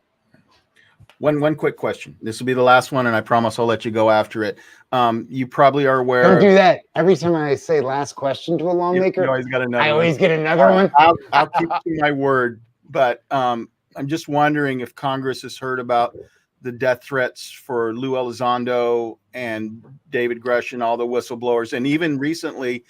One quick question. This will be the last one, and I promise I'll let you go after it. You probably are aware. Don't do that. Every time I say last question to a lawmaker, you always got another I always get another one. I'll keep to my word. But I'm just wondering if Congress has heard about the death threats for Lou Elizondo and David Gresham, all the whistleblowers. And even recently,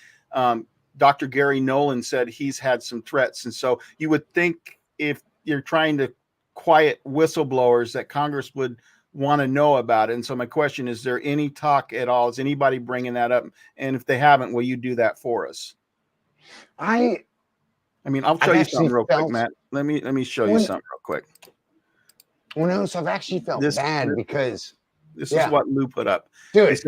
Dr. Gary Nolan said he's had some threats. And so you would think if you're trying to quiet whistleblowers that Congress would want to know about it. And so my question is there any talk at all? Is anybody bringing that up? And if they haven't, will you do that for us? I mean, I'll show you something real quick, Matt. Let me show you something real quick. Well, no, so I've actually felt bad because this is what Lou put up. Dude,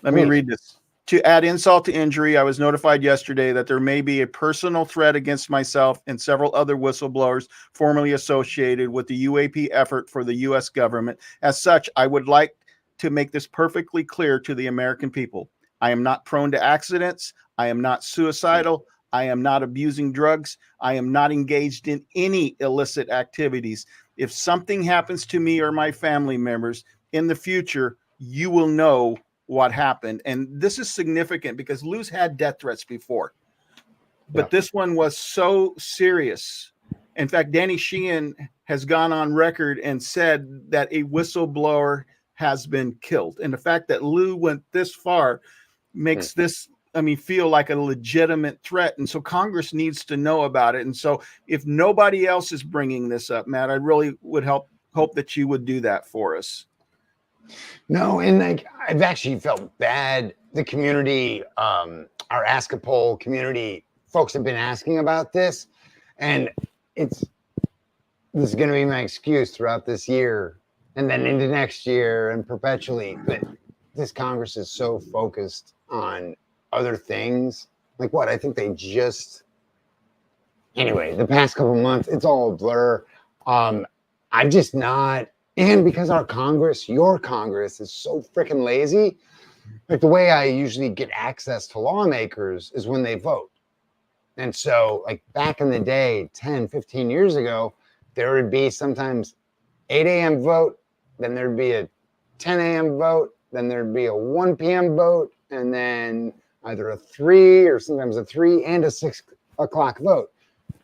let me read this. To add insult to injury, I was notified yesterday that there may be a personal threat against myself and several other whistleblowers formerly associated with the UAP effort for the U.S. government. As such, I would like to make this perfectly clear to the American people. I am not prone to accidents. I am not suicidal. I am not abusing drugs. I am not engaged in any illicit activities. If something happens to me or my family members in the future, you will know what happened. And this is significant because Lou's had death threats before, but this one was so serious. In fact, Danny Sheehan has gone on record and said that a whistleblower has been killed. And the fact that Lou went this far makes this, feel like a legitimate threat. And so Congress needs to know about it. And so if nobody else is bringing this up, Matt, I really would hope that you would do that for us. No, and like I've actually felt bad. The community, our Ask a Poll community, folks have been asking about this, and this is going to be my excuse throughout this year and then into next year and perpetually. But this Congress is so focused on other things. Like what? I think they just, anyway, the past couple of months, it's all a blur. I'm just not, and because our Congress, your Congress, is so freaking lazy, like the way I usually get access to lawmakers is when they vote. And so like back in the day, 10, 15 years ago, there would be sometimes 8 a.m. vote, then there'd be a 10 a.m. vote, then there'd be a 1 p.m. vote, and then either a 3 or sometimes a 3 and a 6 o'clock vote.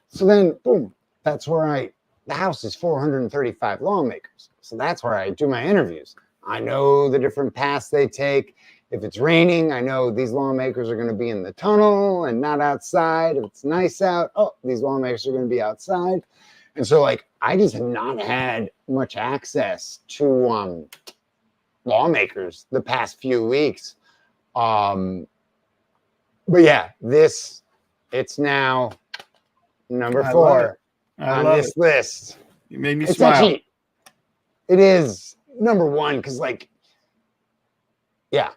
So then, boom, that's where the House is 435 lawmakers. So that's where I do my interviews. I know the different paths they take. If it's raining, I know these lawmakers are going to be in the tunnel and not outside. If it's nice out, these lawmakers are going to be outside. And so like, I just have not had much access to lawmakers the past few weeks. But yeah, it's now number 4 on this list. You made me smile. Actually, it is number 1 because like, yeah,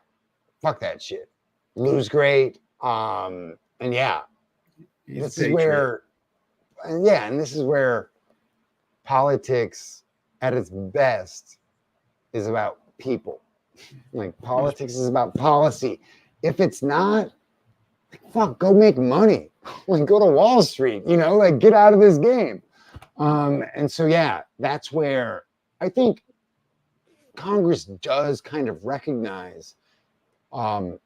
fuck that shit. Lou's great. And yeah, this is where politics at its best is about people. Like politics is about policy. If it's not, fuck, go make money. Like go to Wall Street, like get out of this game. And so, yeah, that's where I think Congress does kind of recognize that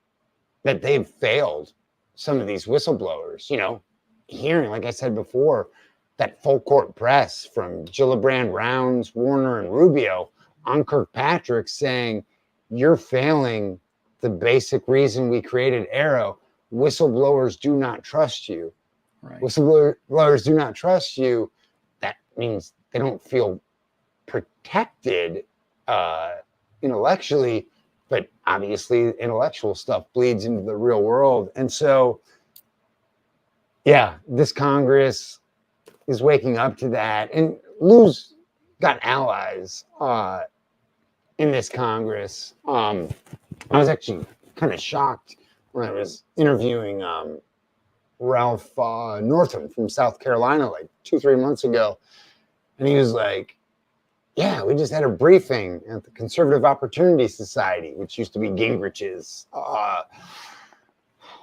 they've failed some of these whistleblowers, hearing, like I said before, that full court press from Gillibrand, Rounds, Warner, and Rubio on Kirkpatrick saying, you're failing the basic reason we created AARO. Whistleblowers do not trust you. Right. Whistleblowers do not trust you. That means they don't feel protected intellectually, but obviously intellectual stuff bleeds into the real world. And so, yeah, this Congress is waking up to that. And Lou's got allies in this Congress. I was actually kind of shocked when I was interviewing Ralph Northam from South Carolina like 2-3 months ago. And he was like, yeah, we just had a briefing at the Conservative Opportunity Society, which used to be Gingrich's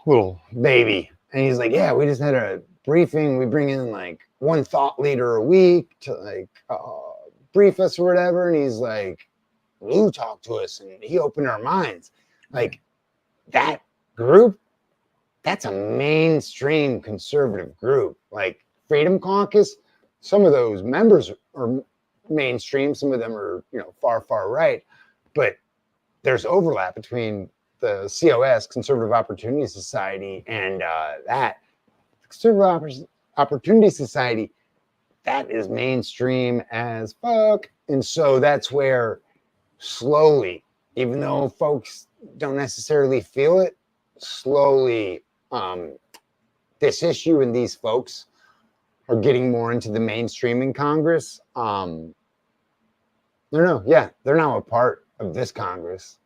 little baby. And he's like, yeah, we just had a briefing. We bring in like one thought leader a week to like brief us or whatever. And he's like, Lou talked to us and he opened our minds. Like that group, that's a mainstream conservative group. Like Freedom Caucus, some of those members are mainstream, some of them are far right, but there's overlap between the COS, Conservative Opportunity Society, and that Conservative Opportunity Society, that is mainstream as fuck. And so that's where slowly, even though folks don't necessarily feel it, slowly this issue and these folks are getting more into the mainstream in Congress. They're now a part of this Congress,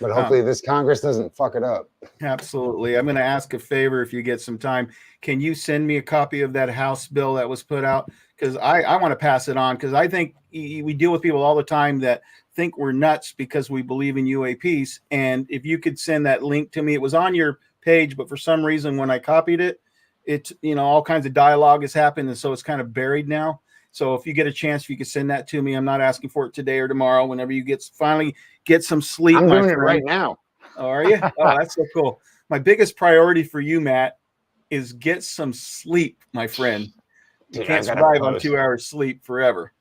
but hopefully this Congress doesn't fuck it up. Absolutely. I'm going to ask a favor if you get some time. Can you send me a copy of that House bill that was put out? Because I want to pass it on, because I think we deal with people all the time that think we're nuts because we believe in UAPs. And if you could send that link to me, it was on your page, but for some reason when I copied it, it's, all kinds of dialogue has happened. And so it's kind of buried now. So if you get a chance, if you could send that to me, I'm not asking for it today or tomorrow, whenever you finally get some sleep. I'm doing it right now. Oh, are you? Oh, that's so cool. My biggest priority for you, Matt, is get some sleep, my friend. You can't survive on 2 hours sleep forever.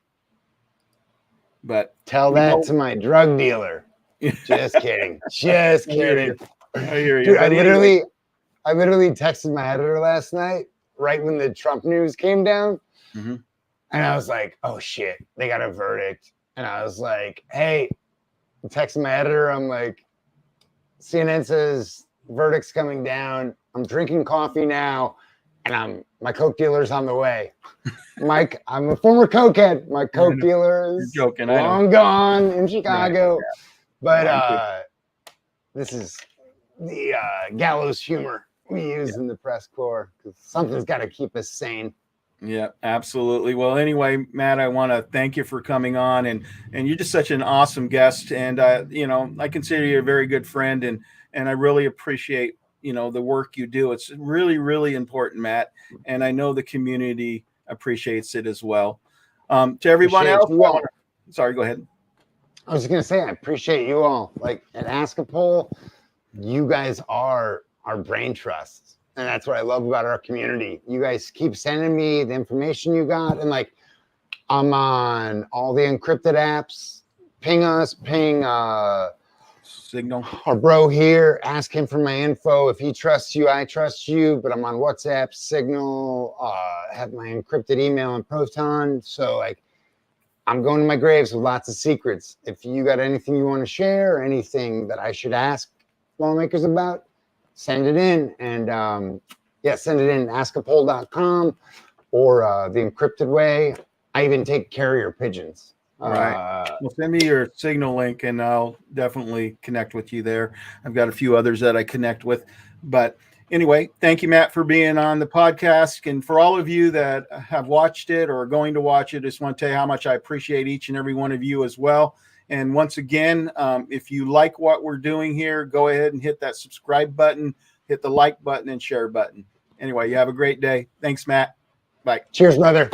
But tell that to my drug dealer. Just kidding. Just kidding. I hear you. Dude, But anyway, I literally texted my editor last night, right when the Trump news came down. Mhm. And I was like, oh shit, they got a verdict. And I was like, hey, I'm texting my editor. I'm like, CNN says verdict's coming down. I'm drinking coffee now. And my Coke dealer's on the way. Mike, I'm a former cokehead. My Coke dealer is joking, I know. long gone in Chicago. Yeah. But this is the gallows humor we use in the press corps, because something's got to keep us sane. Yeah, absolutely. Well, anyway, Matt, I want to thank you for coming on, and you're just such an awesome guest, and I consider you a very good friend, and I really appreciate the work you do. It's really, really important, Matt, and I know the community appreciates it as well. To everyone else, sorry, go ahead. I was going to say, I appreciate you all. Like at Ask a Poll, you guys are our brain trusts. And that's what I love about our community. You guys keep sending me the information you got. And like, I'm on all the encrypted apps. Ping us, ping Signal. our bro here. Ask him for my info. If he trusts you, I trust you. But I'm on WhatsApp, Signal, have my encrypted email and Proton. So like, I'm going to my graves with lots of secrets. If you got anything you want to share, or anything that I should ask lawmakers about, send it in. And send it in askapoll.com or the encrypted way. I even take carrier pigeons. Right. Well, send me your Signal link and I'll definitely connect with you there. I've got a few others that I connect with. But anyway, thank you, Matt, for being on the podcast. And for all of you that have watched it or are going to watch it, I just want to tell you how much I appreciate each and every one of you as well. And once again, if you like what we're doing here, go ahead and hit that subscribe button, hit the like button, and share button. Anyway, you have a great day. Thanks, Matt. Bye. Cheers, brother.